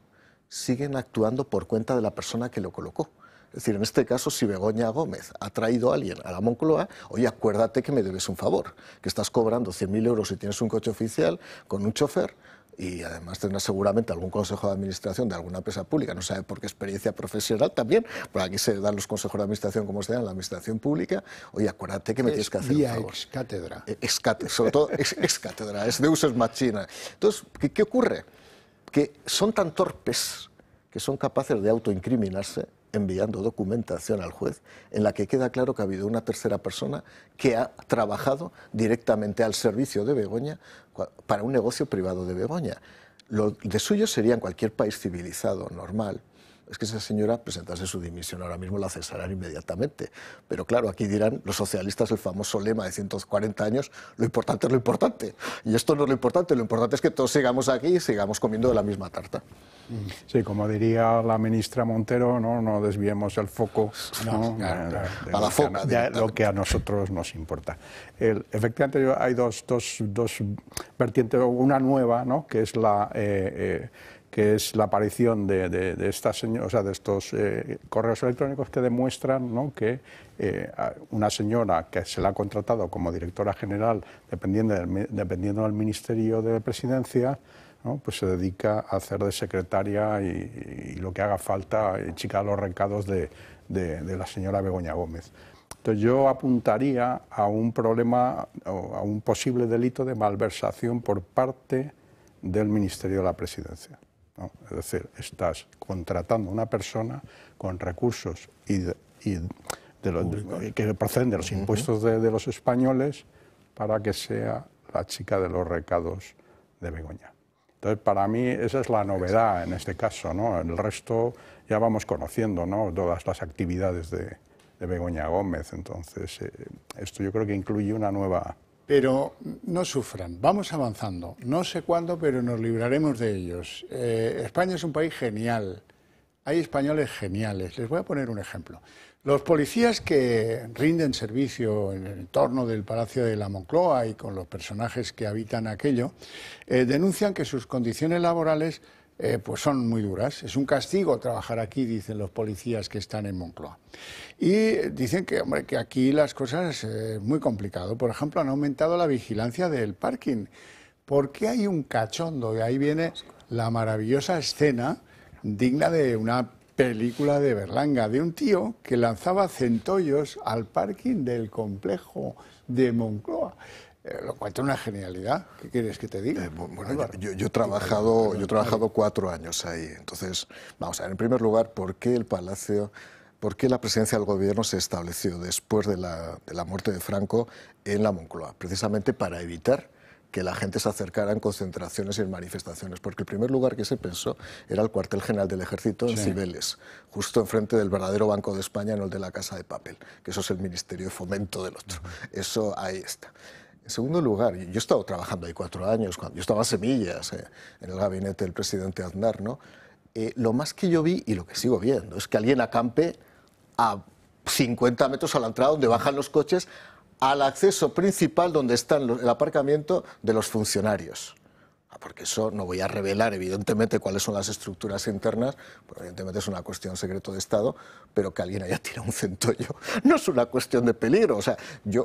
siguen actuando por cuenta de la persona que lo colocó. Es decir, en este caso, si Begoña Gómez ha traído a alguien a la Moncloa, oye, acuérdate que me debes un favor, que estás cobrando 100.000 euros si tienes un coche oficial con un chofer y además tendrás seguramente algún consejo de administración de alguna empresa pública, no sabe por qué experiencia profesional también, porque aquí se dan los consejos de administración como se dan en la administración pública, oye, acuérdate que me tienes que hacer un favor. Ex cátedra. Sobre todo ex cátedra, es deus ex machina. Entonces, ¿qué ocurre? Que son tan torpes que son capaces de autoincriminarse enviando documentación al juez en la que queda claro que ha habido una tercera persona que ha trabajado directamente al servicio de Begoña para un negocio privado de Begoña. Lo de suyo sería en cualquier país civilizado, normal, es que esa señora presentase su dimisión, ahora mismo la cesarán inmediatamente. Pero claro, aquí dirán los socialistas el famoso lema de 140 años, lo importante es lo importante. Y esto no es lo importante es que todos sigamos aquí y sigamos comiendo de la misma tarta. Sí, como diría la ministra Montero, no desviemos el foco de lo que a nosotros nos importa. Efectivamente, hay dos vertientes, una nueva, ¿no?, que es la aparición de estas, o sea, de estos correos electrónicos que demuestran, ¿no?, que una señora que se la ha contratado como directora general dependiendo del Ministerio de Presidencia, ¿no?, pues se dedica a hacer de secretaria y lo que haga falta, chica los recados de la señora Begoña Gómez. Entonces yo apuntaría a un problema, a un posible delito de malversación por parte del Ministerio de la Presidencia, ¿no? Es decir, estás contratando a una persona con recursos que proceden de los impuestos de los españoles para que sea la chica de los recados de Begoña. Entonces, para mí, esa es la novedad en este caso, ¿no? El resto ya vamos conociendo, ¿no?, todas las actividades de Begoña Gómez. Entonces, esto yo creo que incluye una nueva... Pero no sufran, vamos avanzando. No sé cuándo, pero nos libraremos de ellos. España es un país genial. Hay españoles geniales. Les voy a poner un ejemplo. Los policías que rinden servicio en el entorno del Palacio de la Moncloa y con los personajes que habitan aquello, denuncian que sus condiciones laborales pues son muy duras. Es un castigo trabajar aquí, dicen los policías que están en Moncloa. Y dicen que, hombre, que aquí las cosas es muy complicado. Por ejemplo, han aumentado la vigilancia del parking. ¿Por qué hay un cachondo? Y ahí viene la maravillosa escena digna de una película de Berlanga, de un tío que lanzaba centollos al parking del complejo de Moncloa. Lo cual es una genialidad. ¿Qué quieres que te diga? Bueno, yo he trabajado 4 años ahí. Entonces, vamos a ver, en primer lugar, ¿por qué el Palacio, por qué la presidencia del gobierno se estableció después de la muerte de Franco en la Moncloa? Precisamente para evitar que la gente se acercara en concentraciones y en manifestaciones, porque el primer lugar que se pensó era el cuartel general del Ejército en Cibeles, justo enfrente del verdadero Banco de España, no el de la Casa de Papel, que eso es el Ministerio de Fomento del otro. Eso ahí está. En segundo lugar, yo he estado trabajando ahí 4 años, cuando yo estaba en Semillas, en el gabinete del presidente Aznar, ¿no? Lo más que yo vi, y lo que sigo viendo, es que alguien acampe a 50 metros a la entrada donde bajan los coches, al acceso principal donde está el aparcamiento de los funcionarios. porque eso no voy a revelar evidentemente cuáles son las estructuras internas, pues evidentemente es una cuestión secreto de Estado, pero que alguien haya tirado un centollo no es una cuestión de peligro. O sea,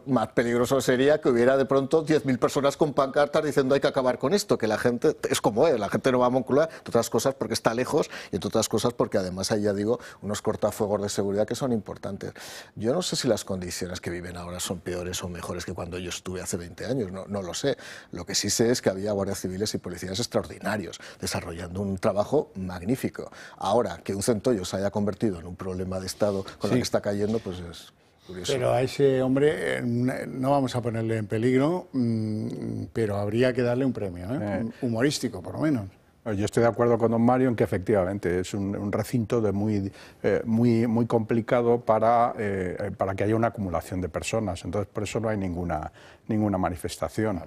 más peligroso sería que hubiera de pronto 10.000 personas con pancartas diciendo hay que acabar con esto, que la gente es como es, la gente no va a Moncloa, entre otras cosas porque está lejos y entre otras cosas porque además hay, ya digo, unos cortafuegos de seguridad que son importantes. Yo no sé si las condiciones que viven ahora son peores o mejores que cuando yo estuve hace 20 años, no lo sé. Lo que sí sé es que había guardias civiles y policías extraordinarios, desarrollando un trabajo magnífico. Ahora, que un centollo se haya convertido en un problema de Estado con lo que está cayendo, pues es curioso. Pero a ese hombre no vamos a ponerle en peligro, pero habría que darle un premio, humorístico por lo menos. Yo estoy de acuerdo con don Mario en que efectivamente es un recinto muy complicado para que haya una acumulación de personas. Entonces, por eso no hay ninguna manifestación.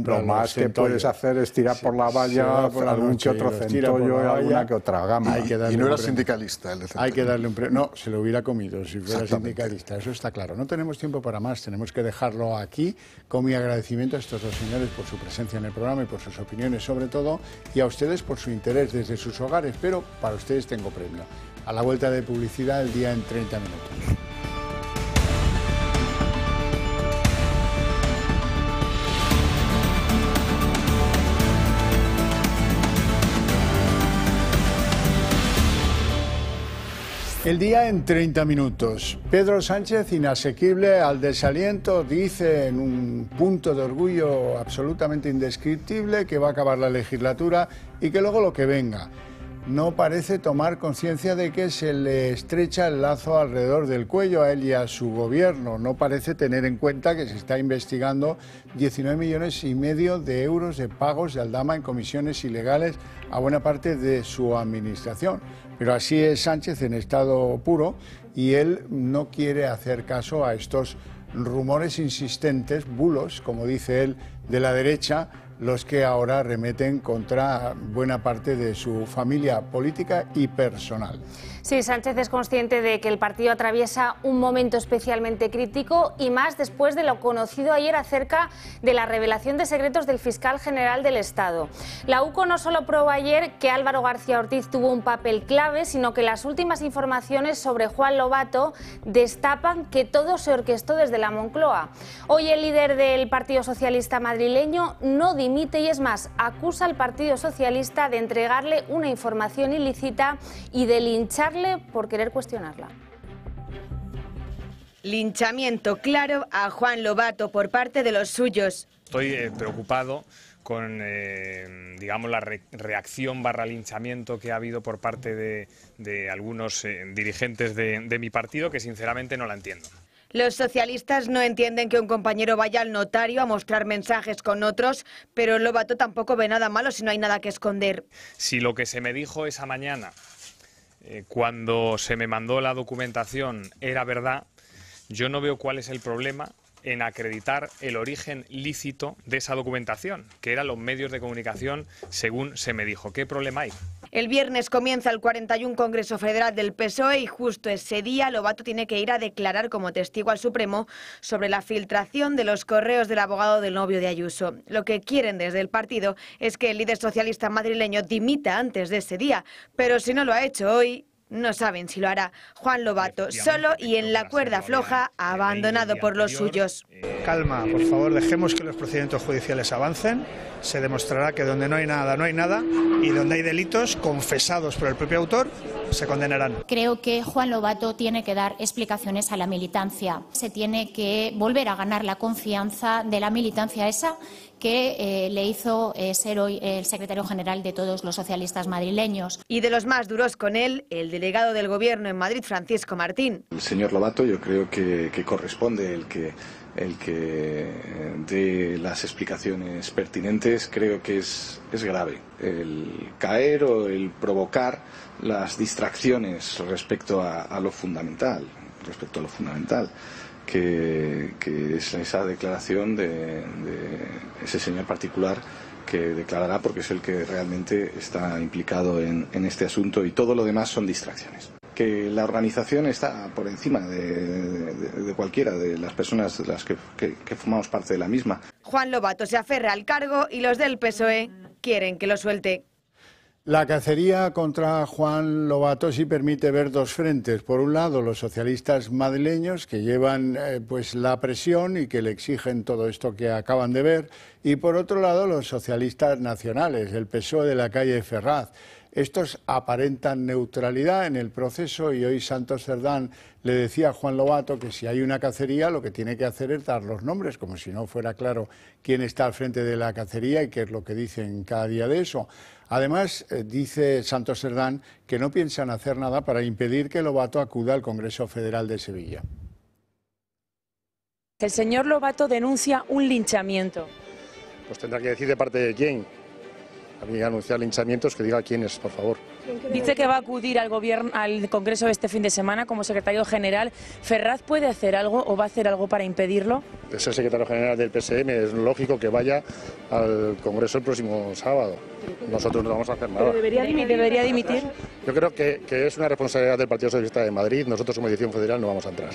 Lo más que puedes hacer es tirar por la valla algún que otro centollo, alguna que otra gama. Y no era sindicalista. Hay que darle un premio. No, se lo hubiera comido si fuera sindicalista, eso está claro. No tenemos tiempo para más, tenemos que dejarlo aquí, con mi agradecimiento a estos dos señores por su presencia en el programa y por sus opiniones sobre todo, y a ustedes por su interés desde sus hogares, pero para ustedes tengo premio. A la vuelta de publicidad, el día en 30 minutos. El día en 30 minutos. Pedro Sánchez, inasequible al desaliento, dice en un punto de orgullo absolutamente indescriptible que va a acabar la legislatura y que luego lo que venga. No parece tomar conciencia de que se le estrecha el lazo alrededor del cuello a él y a su gobierno. No parece tener en cuenta que se está investigando 19,5 millones de euros de pagos de Aldama en comisiones ilegales a buena parte de su administración. Pero así es Sánchez en estado puro y él no quiere hacer caso a estos rumores insistentes, bulos, como dice él, de la derecha, los que ahora remeten contra buena parte de su familia política y personal. Sí, Sánchez es consciente de que el partido atraviesa un momento especialmente crítico y más después de lo conocido ayer acerca de la revelación de secretos del fiscal general del Estado. La UCO no solo probó ayer que Álvaro García Ortiz tuvo un papel clave, sino que las últimas informaciones sobre Juan Lobato destapan que todo se orquestó desde la Moncloa. Hoy el líder del Partido Socialista madrileño no dimite y es más, acusa al Partido Socialista de entregarle una información ilícita y de lincharle por querer cuestionarla. Linchamiento claro a Juan Lobato por parte de los suyos. Estoy preocupado con digamos, la reacción / linchamiento que ha habido por parte de algunos dirigentes de mi partido, que sinceramente no la entiendo. Los socialistas no entienden que un compañero vaya al notario a mostrar mensajes con otros, pero Lobato tampoco ve nada malo si no hay nada que esconder. Si lo que se me dijo esa mañana, cuando se me mandó la documentación, era verdad, yo no veo cuál es el problema en acreditar el origen lícito de esa documentación, que eran los medios de comunicación, según se me dijo. ¿Qué problema hay? El viernes comienza el 41 Congreso Federal del PSOE y justo ese día Lobato tiene que ir a declarar como testigo al Supremo sobre la filtración de los correos del abogado del novio de Ayuso. Lo que quieren desde el partido es que el líder socialista madrileño dimita antes de ese día, pero si no lo ha hecho hoy, no saben si lo hará. Juan Lobato, solo y en la cuerda floja, abandonado por los suyos. Calma, por favor, dejemos que los procedimientos judiciales avancen. Se demostrará que donde no hay nada, no hay nada, y donde hay delitos confesados por el propio autor, se condenarán. Creo que Juan Lobato tiene que dar explicaciones a la militancia. Se tiene que volver a ganar la confianza de la militancia esa que le hizo ser hoy el secretario general de todos los socialistas madrileños. Y de los más duros con él, el delegado del Gobierno en Madrid, Francisco Martín. El señor Lobato, yo creo que corresponde el que dé las explicaciones pertinentes. Creo que es grave el caer o el provocar las distracciones respecto a lo fundamental, que es esa declaración de ese señor particular que declarará, porque es el que realmente está implicado en este asunto, y todo lo demás son distracciones. que la organización está por encima de cualquiera de las personas de las que formamos parte de la misma. Juan Lobato se aferra al cargo y los del PSOE quieren que lo suelte. La cacería contra Juan Lobato sí permite ver dos frentes. Por un lado, los socialistas madrileños que llevan pues la presión y que le exigen todo esto que acaban de ver. Y por otro lado, los socialistas nacionales, el PSOE de la calle Ferraz. Estos aparentan neutralidad en el proceso y hoy Santos Cerdán le decía a Juan Lobato que si hay una cacería lo que tiene que hacer es dar los nombres, como si no fuera claro quién está al frente de la cacería y qué es lo que dicen cada día de eso. Además, dice Santos Cerdán que no piensan hacer nada para impedir que Lobato acuda al Congreso Federal de Sevilla. El señor Lobato denuncia un linchamiento. Pues tendrá que decir de parte de quién. Habría que anunciar linchamientos, que diga quién es, por favor. Dice que va a acudir al Congreso este fin de semana como secretario general. ¿Ferraz puede hacer algo o va a hacer algo para impedirlo? Es el secretario general del PSM, es lógico que vaya al Congreso el próximo sábado. Nosotros no vamos a hacer nada. ¿Debería dimitir? Yo creo que es una responsabilidad del Partido Socialista de Madrid. Nosotros como dirección federal no vamos a entrar.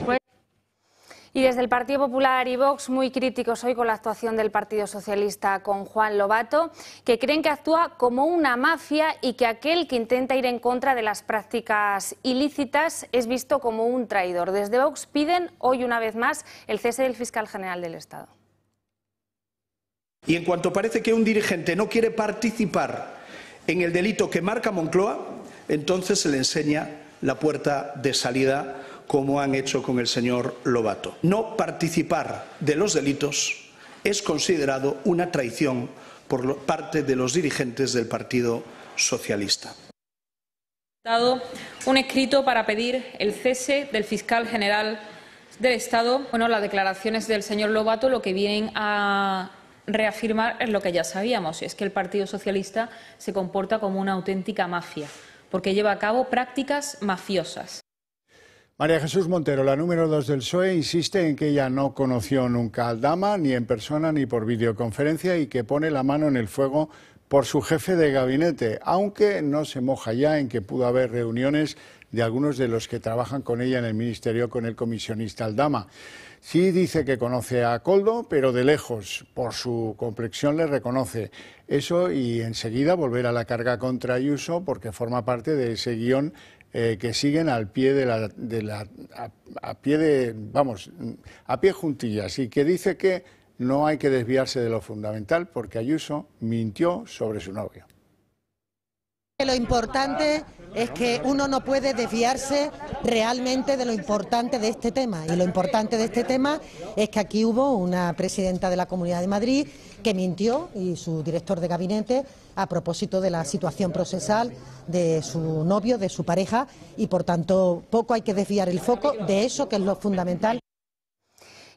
Y desde el Partido Popular y Vox, muy críticos hoy con la actuación del Partido Socialista con Juan Lobato, que creen que actúa como una mafia y que aquel que intenta ir en contra de las prácticas ilícitas es visto como un traidor. Desde Vox piden hoy una vez más el cese del fiscal general del Estado. Y en cuanto parece que un dirigente no quiere participar en el delito que marca Moncloa, entonces se le enseña la puerta de salida, como han hecho con el señor Lobato. No participar de los delitos es considerado una traición por parte de los dirigentes del Partido Socialista. Dado un escrito para pedir el cese del fiscal general del Estado. Bueno, las declaraciones del señor Lobato lo que vienen a reafirmar es lo que ya sabíamos, es que el Partido Socialista se comporta como una auténtica mafia, porque lleva a cabo prácticas mafiosas. María Jesús Montero, la número 2 del PSOE, insiste en que ella no conoció nunca a Aldama, ni en persona ni por videoconferencia, y que pone la mano en el fuego por su jefe de gabinete, aunque no se moja ya en que pudo haber reuniones de algunos de los que trabajan con ella en el Ministerio con el comisionista Aldama. Sí dice que conoce a Koldo, pero de lejos, por su complexión le reconoce eso, y enseguida volver a la carga contra Ayuso porque forma parte de ese guión que siguen al pie a pie juntillas, y que dice que no hay que desviarse de lo fundamental porque Ayuso mintió sobre su novio. Lo importante es que uno no puede desviarse realmente de lo importante de este tema, y lo importante de este tema es que aquí hubo una presidenta de la Comunidad de Madrid que mintió, y su director de gabinete, a propósito de la situación procesal de su novio, de su pareja, y por tanto poco hay que desviar el foco de eso, que es lo fundamental.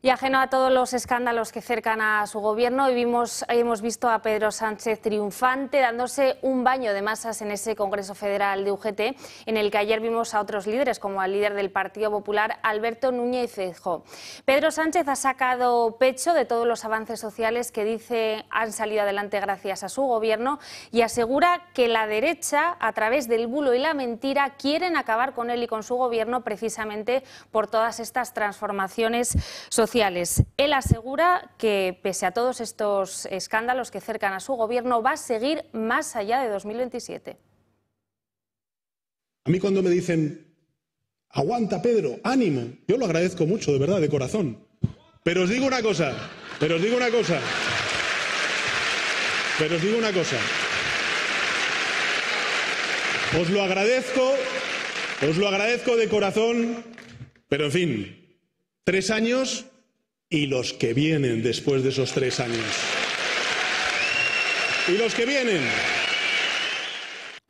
Y ajeno a todos los escándalos que cercan a su gobierno, hemos visto a Pedro Sánchez triunfante, dándose un baño de masas en ese Congreso Federal de UGT, en el que ayer vimos a otros líderes, como al líder del Partido Popular, Alberto Núñez Feijóo. Pedro Sánchez ha sacado pecho de todos los avances sociales que dice han salido adelante gracias a su gobierno, y asegura que la derecha, a través del bulo y la mentira, quieren acabar con él y con su gobierno precisamente por todas estas transformaciones sociales. Él asegura que, pese a todos estos escándalos que cercan a su gobierno, va a seguir más allá de 2027. A mí cuando me dicen, aguanta Pedro, ánimo, yo lo agradezco mucho, de verdad, de corazón. Pero os digo una cosa, os lo agradezco de corazón, pero en fin, 3 años... y los que vienen después de esos 3 años. Y los que vienen.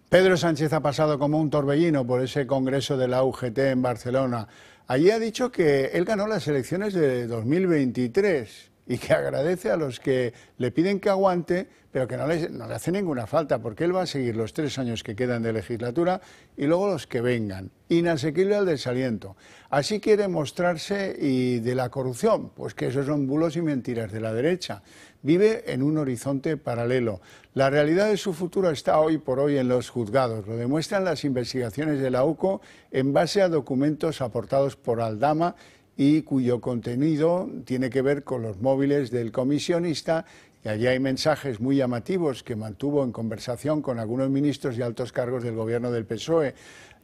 Pedro Sánchez ha pasado como un torbellino por ese congreso de la UGT en Barcelona. Allí ha dicho que él ganó las elecciones de 2023 y que agradece a los que le piden que aguante, pero que no le hace ninguna falta, porque él va a seguir los 3 años que quedan de legislatura y luego los que vengan. Inasequible al desaliento. Así quiere mostrarse. Y de la corrupción, pues que esos son bulos y mentiras de la derecha. Vive en un horizonte paralelo. La realidad de su futuro está hoy por hoy en los juzgados. Lo demuestran las investigaciones de la UCO en base a documentos aportados por Aldama y cuyo contenido tiene que ver con los móviles del comisionista. Y allí hay mensajes muy llamativos que mantuvo en conversación con algunos ministros y altos cargos del gobierno del PSOE.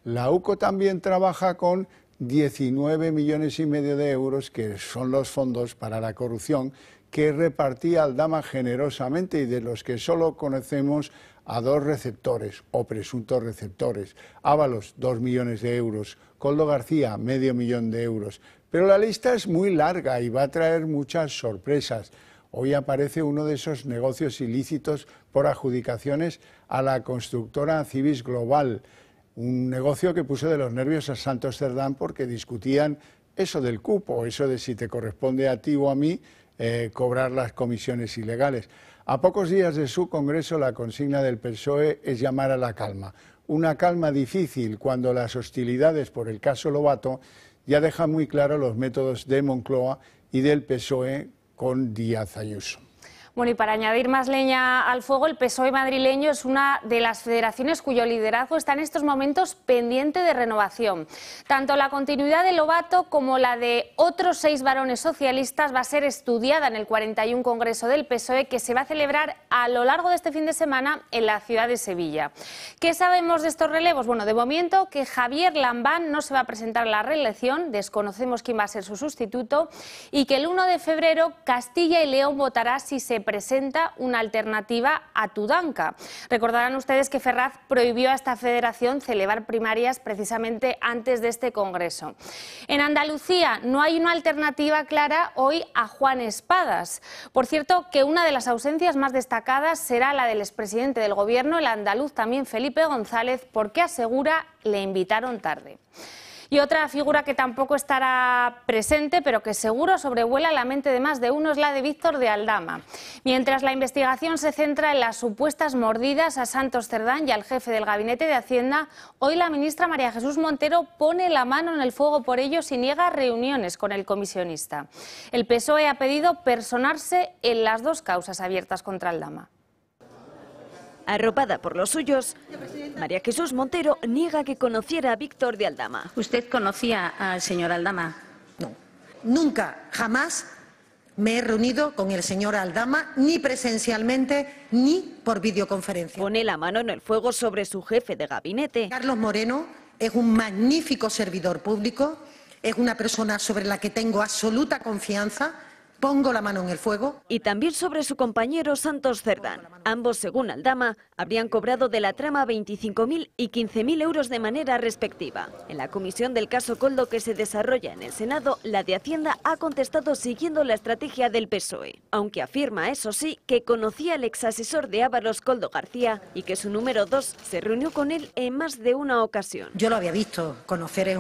La UCO también trabaja con 19,5 millones de euros, que son los fondos para la corrupción que repartía Aldama generosamente y de los que solo conocemos a 2 receptores o presuntos receptores. Ábalos, 2 millones de euros. Koldo García, medio millón de euros. Pero la lista es muy larga y va a traer muchas sorpresas. Hoy aparece uno de esos negocios ilícitos por adjudicaciones a la constructora Cibis Global. Un negocio que puso de los nervios a Santos Cerdán porque discutían eso del cupo, eso de si te corresponde a ti o a mí cobrar las comisiones ilegales. A pocos días de su congreso, la consigna del PSOE es llamar a la calma. Una calma difícil cuando las hostilidades por el caso Lobato ya dejan muy claro los métodos de Moncloa y del PSOE con Díaz Ayuso. Bueno, y para añadir más leña al fuego, el PSOE madrileño es una de las federaciones cuyo liderazgo está en estos momentos pendiente de renovación. Tanto la continuidad de Lobato como la de otros 6 varones socialistas va a ser estudiada en el 41 Congreso del PSOE, que se va a celebrar a lo largo de este fin de semana en la ciudad de Sevilla. ¿Qué sabemos de estos relevos? Bueno, de momento que Javier Lambán no se va a presentar a la reelección, desconocemos quién va a ser su sustituto, y que el 1 de febrero Castilla y León votará si se presenta una alternativa a Tudanca. Recordarán ustedes que Ferraz prohibió a esta federación celebrar primarias precisamente antes de este congreso. En Andalucía no hay una alternativa clara hoy a Juan Espadas. Por cierto, que una de las ausencias más destacadas será la del expresidente del gobierno, el andaluz también Felipe González, porque asegura le invitaron tarde. Y otra figura que tampoco estará presente, pero que seguro sobrevuela la mente de más de uno, es la de Víctor de Aldama. Mientras la investigación se centra en las supuestas mordidas a Santos Cerdán y al jefe del Gabinete de Hacienda, hoy la ministra María Jesús Montero pone la mano en el fuego por ellos y niega reuniones con el comisionista. El PSOE ha pedido personarse en las 2 causas abiertas contra Aldama. Arropada por los suyos, María Jesús Montero niega que conociera a Víctor de Aldama. ¿Usted conocía al señor Aldama? No, nunca, jamás me he reunido con el señor Aldama, ni presencialmente, ni por videoconferencia. Pone la mano en el fuego sobre su jefe de gabinete. Carlos Moreno es un magnífico servidor público, es una persona sobre la que tengo absoluta confianza. Pongo la mano en el fuego. Y también sobre su compañero Santos Cerdán. Ambos, según Aldama, habrían cobrado de la trama 25.000 y 15.000 euros de manera respectiva. En la comisión del caso Koldo que se desarrolla en el Senado, la de Hacienda ha contestado siguiendo la estrategia del PSOE, aunque afirma, eso sí, que conocía al exasesor de Ábalos, Koldo García, y que su número 2 se reunió con él en más de una ocasión. Yo lo había visto. Conocer es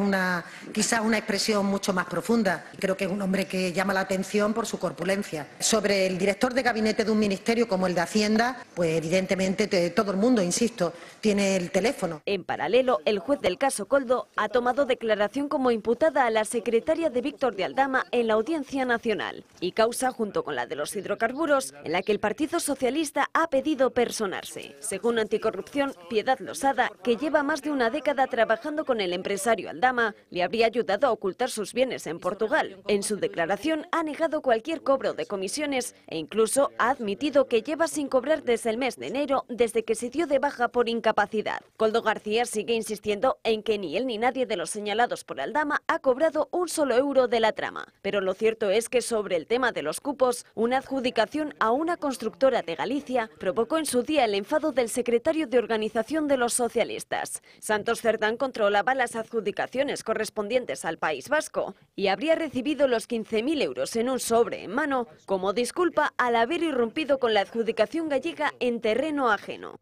quizás una expresión mucho más profunda. Creo que es un hombre que llama la atención por su corpulencia. Sobre el director de gabinete de un ministerio como el de Hacienda, pues evidentemente todo el mundo, insisto, tiene el teléfono. En paralelo, el juez del caso Koldo ha tomado declaración como imputada a la secretaria de Víctor de Aldama en la Audiencia Nacional y causa junto con la de los hidrocarburos en la que el Partido Socialista ha pedido personarse. Según Anticorrupción, Piedad Losada, que lleva más de una década trabajando con el empresario Aldama, le habría ayudado a ocultar sus bienes en Portugal. En su declaración ha negado cualquier cobro de comisiones e incluso ha admitido que lleva sin cobrar desde el mes de enero, desde que se dio de baja por incapacidad. Koldo García sigue insistiendo en que ni él ni nadie de los señalados por Aldama ha cobrado un solo euro de la trama. Pero lo cierto es que sobre el tema de los cupos, una adjudicación a una constructora de Galicia provocó en su día el enfado del secretario de Organización de los Socialistas. Santos Cerdán controlaba las adjudicaciones correspondientes al País Vasco y habría recibido los 15.000 euros en un sobre en mano como disculpa al haber irrumpido con la adjudicación gallega en terreno ajeno.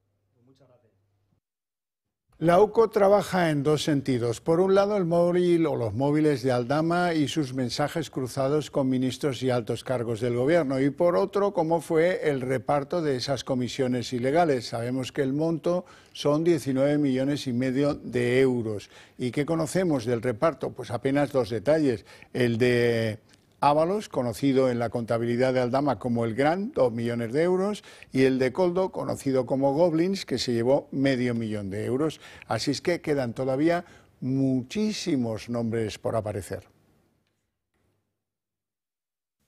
La UCO trabaja en dos sentidos. Por un lado, el móvil o los móviles de Aldama y sus mensajes cruzados con ministros y altos cargos del gobierno. Y por otro, cómo fue el reparto de esas comisiones ilegales. Sabemos que el monto son 19,5 millones de euros. ¿Y qué conocemos del reparto? Pues apenas dos detalles. El de Ábalos, conocido en la contabilidad de Aldama como el Gran, 2 millones de euros, y el de Koldo, conocido como Goblins, que se llevó medio millón de euros. Así es que quedan todavía muchísimos nombres por aparecer.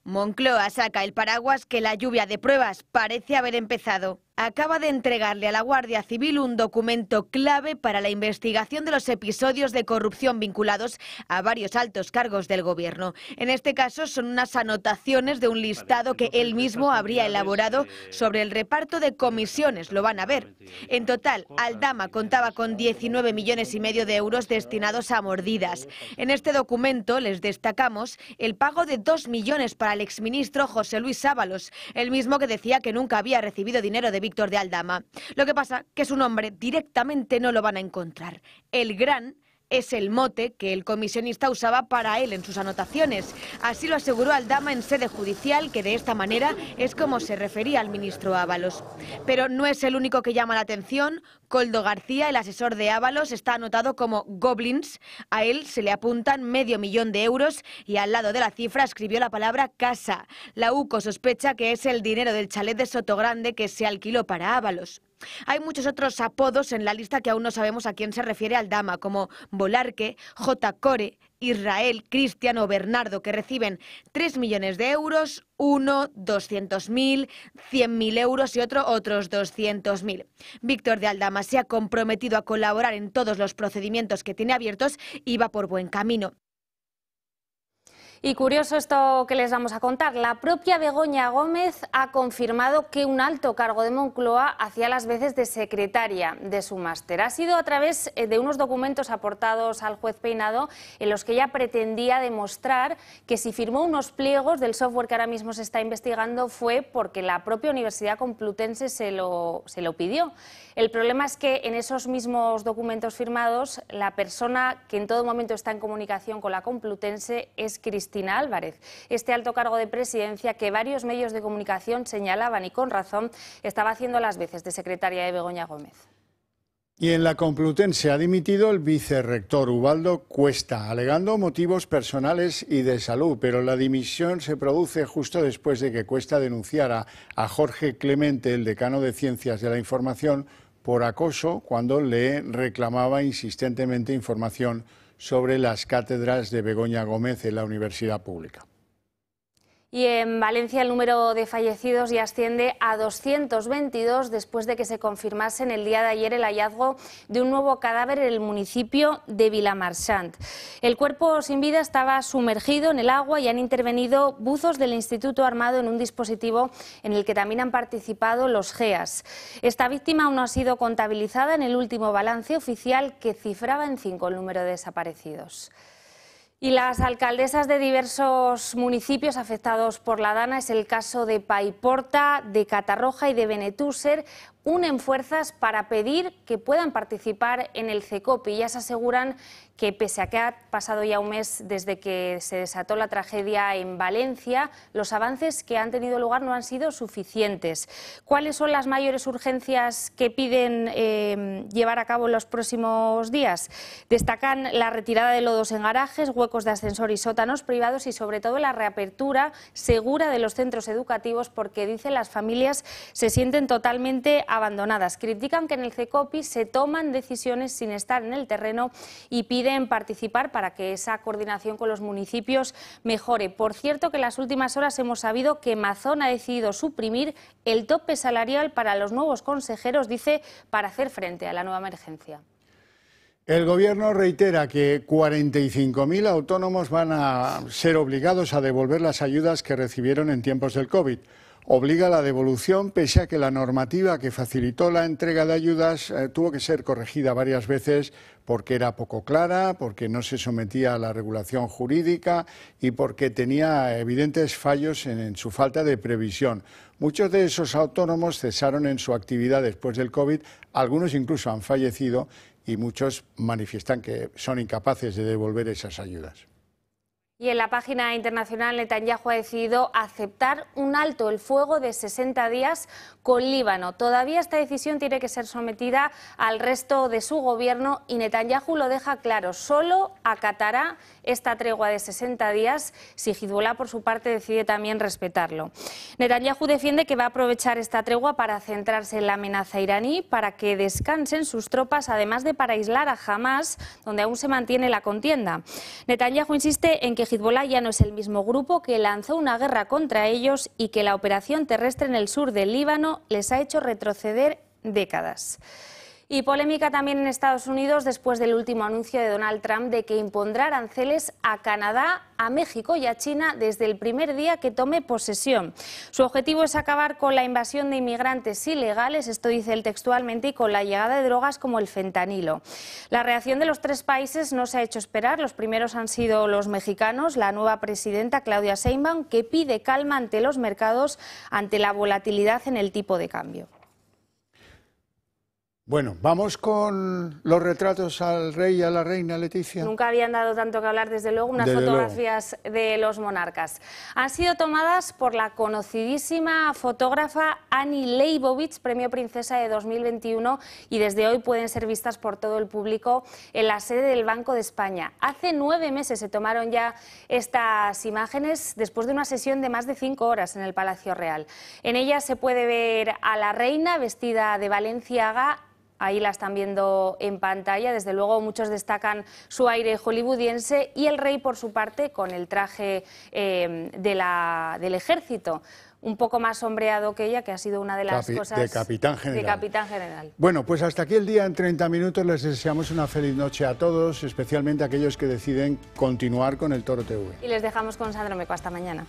Moncloa saca el paraguas que la lluvia de pruebas parece haber empezado. Acaba de entregarle a la Guardia Civil un documento clave para la investigación de los episodios de corrupción vinculados a varios altos cargos del gobierno. En este caso son unas anotaciones de un listado que él mismo habría elaborado sobre el reparto de comisiones. Lo van a ver. En total, Aldama contaba con 19,5 millones de euros destinados a mordidas. En este documento les destacamos el pago de 2 millones para el exministro José Luis Ábalos, el mismo que decía que nunca había recibido dinero de Víctor de Aldama. Lo que pasa que su nombre directamente no lo van a encontrar. El Gran es el mote que el comisionista usaba para él en sus anotaciones. Así lo aseguró Aldama en sede judicial, que de esta manera es como se refería al ministro Ábalos. Pero no es el único que llama la atención. Koldo García, el asesor de Ábalos, está anotado como Goblins. A él se le apuntan medio millón de euros y al lado de la cifra escribió la palabra casa. La UCO sospecha que es el dinero del chalet de Sotogrande que se alquiló para Ábalos. Hay muchos otros apodos en la lista que aún no sabemos a quién se refiere Aldama, como Volarque, J. Core, Israel, Cristian o Bernardo, que reciben 3 millones de euros, uno 200.000, 100.000 euros y otros 200.000. Víctor de Aldama se ha comprometido a colaborar en todos los procedimientos que tiene abiertos y va por buen camino. Y curioso esto que les vamos a contar. La propia Begoña Gómez ha confirmado que un alto cargo de Moncloa hacía las veces de secretaria de su máster. Ha sido a través de unos documentos aportados al juez Peinado en los que ella pretendía demostrar que si firmó unos pliegos del software que ahora mismo se está investigando fue porque la propia Universidad Complutense se lo pidió. El problema es que en esos mismos documentos firmados la persona que en todo momento está en comunicación con la Complutense es Cristina Álvarez, este alto cargo de presidencia que varios medios de comunicación señalaban y con razón estaba haciendo las veces de secretaria de Begoña Gómez. Y en la Complutense ha dimitido el vicerrector Ubaldo Cuesta, alegando motivos personales y de salud, pero la dimisión se produce justo después de que Cuesta denunciara a Jorge Clemente, el decano de Ciencias de la Información, por acoso cuando le reclamaba insistentemente información sobre las cátedras de Begoña Gómez en la Universidad Pública. Y en Valencia el número de fallecidos ya asciende a 222 después de que se confirmase en el día de ayer el hallazgo de un nuevo cadáver en el municipio de Vilamarchant. El cuerpo sin vida estaba sumergido en el agua y han intervenido buzos del Instituto Armado en un dispositivo en el que también han participado los GEAS. Esta víctima aún no ha sido contabilizada en el último balance oficial que cifraba en 5 el número de desaparecidos. Y las alcaldesas de diversos municipios afectados por la dana, es el caso de Paiporta, de Catarroja y de Benetúser, unen fuerzas para pedir que puedan participar en el CECOPI. Ellas aseguran que pese a que ha pasado ya un mes desde que se desató la tragedia en Valencia, los avances que han tenido lugar no han sido suficientes. ¿Cuáles son las mayores urgencias que piden llevar a cabo en los próximos días? Destacan la retirada de lodos en garajes, huecos de ascensor y sótanos privados y sobre todo la reapertura segura de los centros educativos, porque dicen las familias se sienten totalmente abandonadas. Critican que en el CECOPI se toman decisiones sin estar en el terreno y piden participar para que esa coordinación con los municipios mejore. Por cierto, que en las últimas horas hemos sabido que Mazón ha decidido suprimir el tope salarial para los nuevos consejeros, dice, para hacer frente a la nueva emergencia. El Gobierno reitera que 45.000 autónomos van a ser obligados a devolver las ayudas que recibieron en tiempos del COVID. Obliga a la devolución pese a que la normativa que facilitó la entrega de ayudas tuvo que ser corregida varias veces porque era poco clara, porque no se sometía a la regulación jurídica y porque tenía evidentes fallos en su falta de previsión. Muchos de esos autónomos cesaron en su actividad después del COVID, algunos incluso han fallecido y muchos manifiestan que son incapaces de devolver esas ayudas. Y en la página internacional, Netanyahu ha decidido aceptar un alto el fuego de 60 días con Líbano. Todavía esta decisión tiene que ser sometida al resto de su gobierno y Netanyahu lo deja claro, solo acatará esta tregua de 60 días si Hezbollah por su parte decide también respetarlo. Netanyahu defiende que va a aprovechar esta tregua para centrarse en la amenaza iraní, para que descansen sus tropas, además de para aislar a Hamás, donde aún se mantiene la contienda. Netanyahu insiste en que Hezbollah ya no es el mismo grupo, que lanzó una guerra contra ellos y que la operación terrestre en el sur del Líbano les ha hecho retroceder décadas. Y polémica también en Estados Unidos después del último anuncio de Donald Trump de que impondrá aranceles a Canadá, a México y a China desde el primer día que tome posesión. Su objetivo es acabar con la invasión de inmigrantes ilegales, esto dice él textualmente, y con la llegada de drogas como el fentanilo. La reacción de los tres países no se ha hecho esperar. Los primeros han sido los mexicanos, la nueva presidenta Claudia Sheinbaum, que pide calma ante los mercados ante la volatilidad en el tipo de cambio. Bueno, vamos con los retratos al rey y a la reina, Leticia. Nunca habían dado tanto que hablar, desde luego, unas fotografías de los monarcas. Han sido tomadas por la conocidísima fotógrafa Annie Leibovitz, premio Princesa de 2021, y desde hoy pueden ser vistas por todo el público en la sede del Banco de España. Hace 9 meses se tomaron ya estas imágenes después de una sesión de más de 5 horas en el Palacio Real. En ellas se puede ver a la reina vestida de Balenciaga. Ahí la están viendo en pantalla. Desde luego muchos destacan su aire hollywoodiense y el rey, por su parte, con el traje del ejército, un poco más sombreado que ella, que ha sido una de las cosas de capitán general. De capitán general. Bueno, pues hasta aquí el día en 30 minutos. Les deseamos una feliz noche a todos, especialmente a aquellos que deciden continuar con el Toro TV. Y les dejamos con Sandro Meco. Hasta mañana.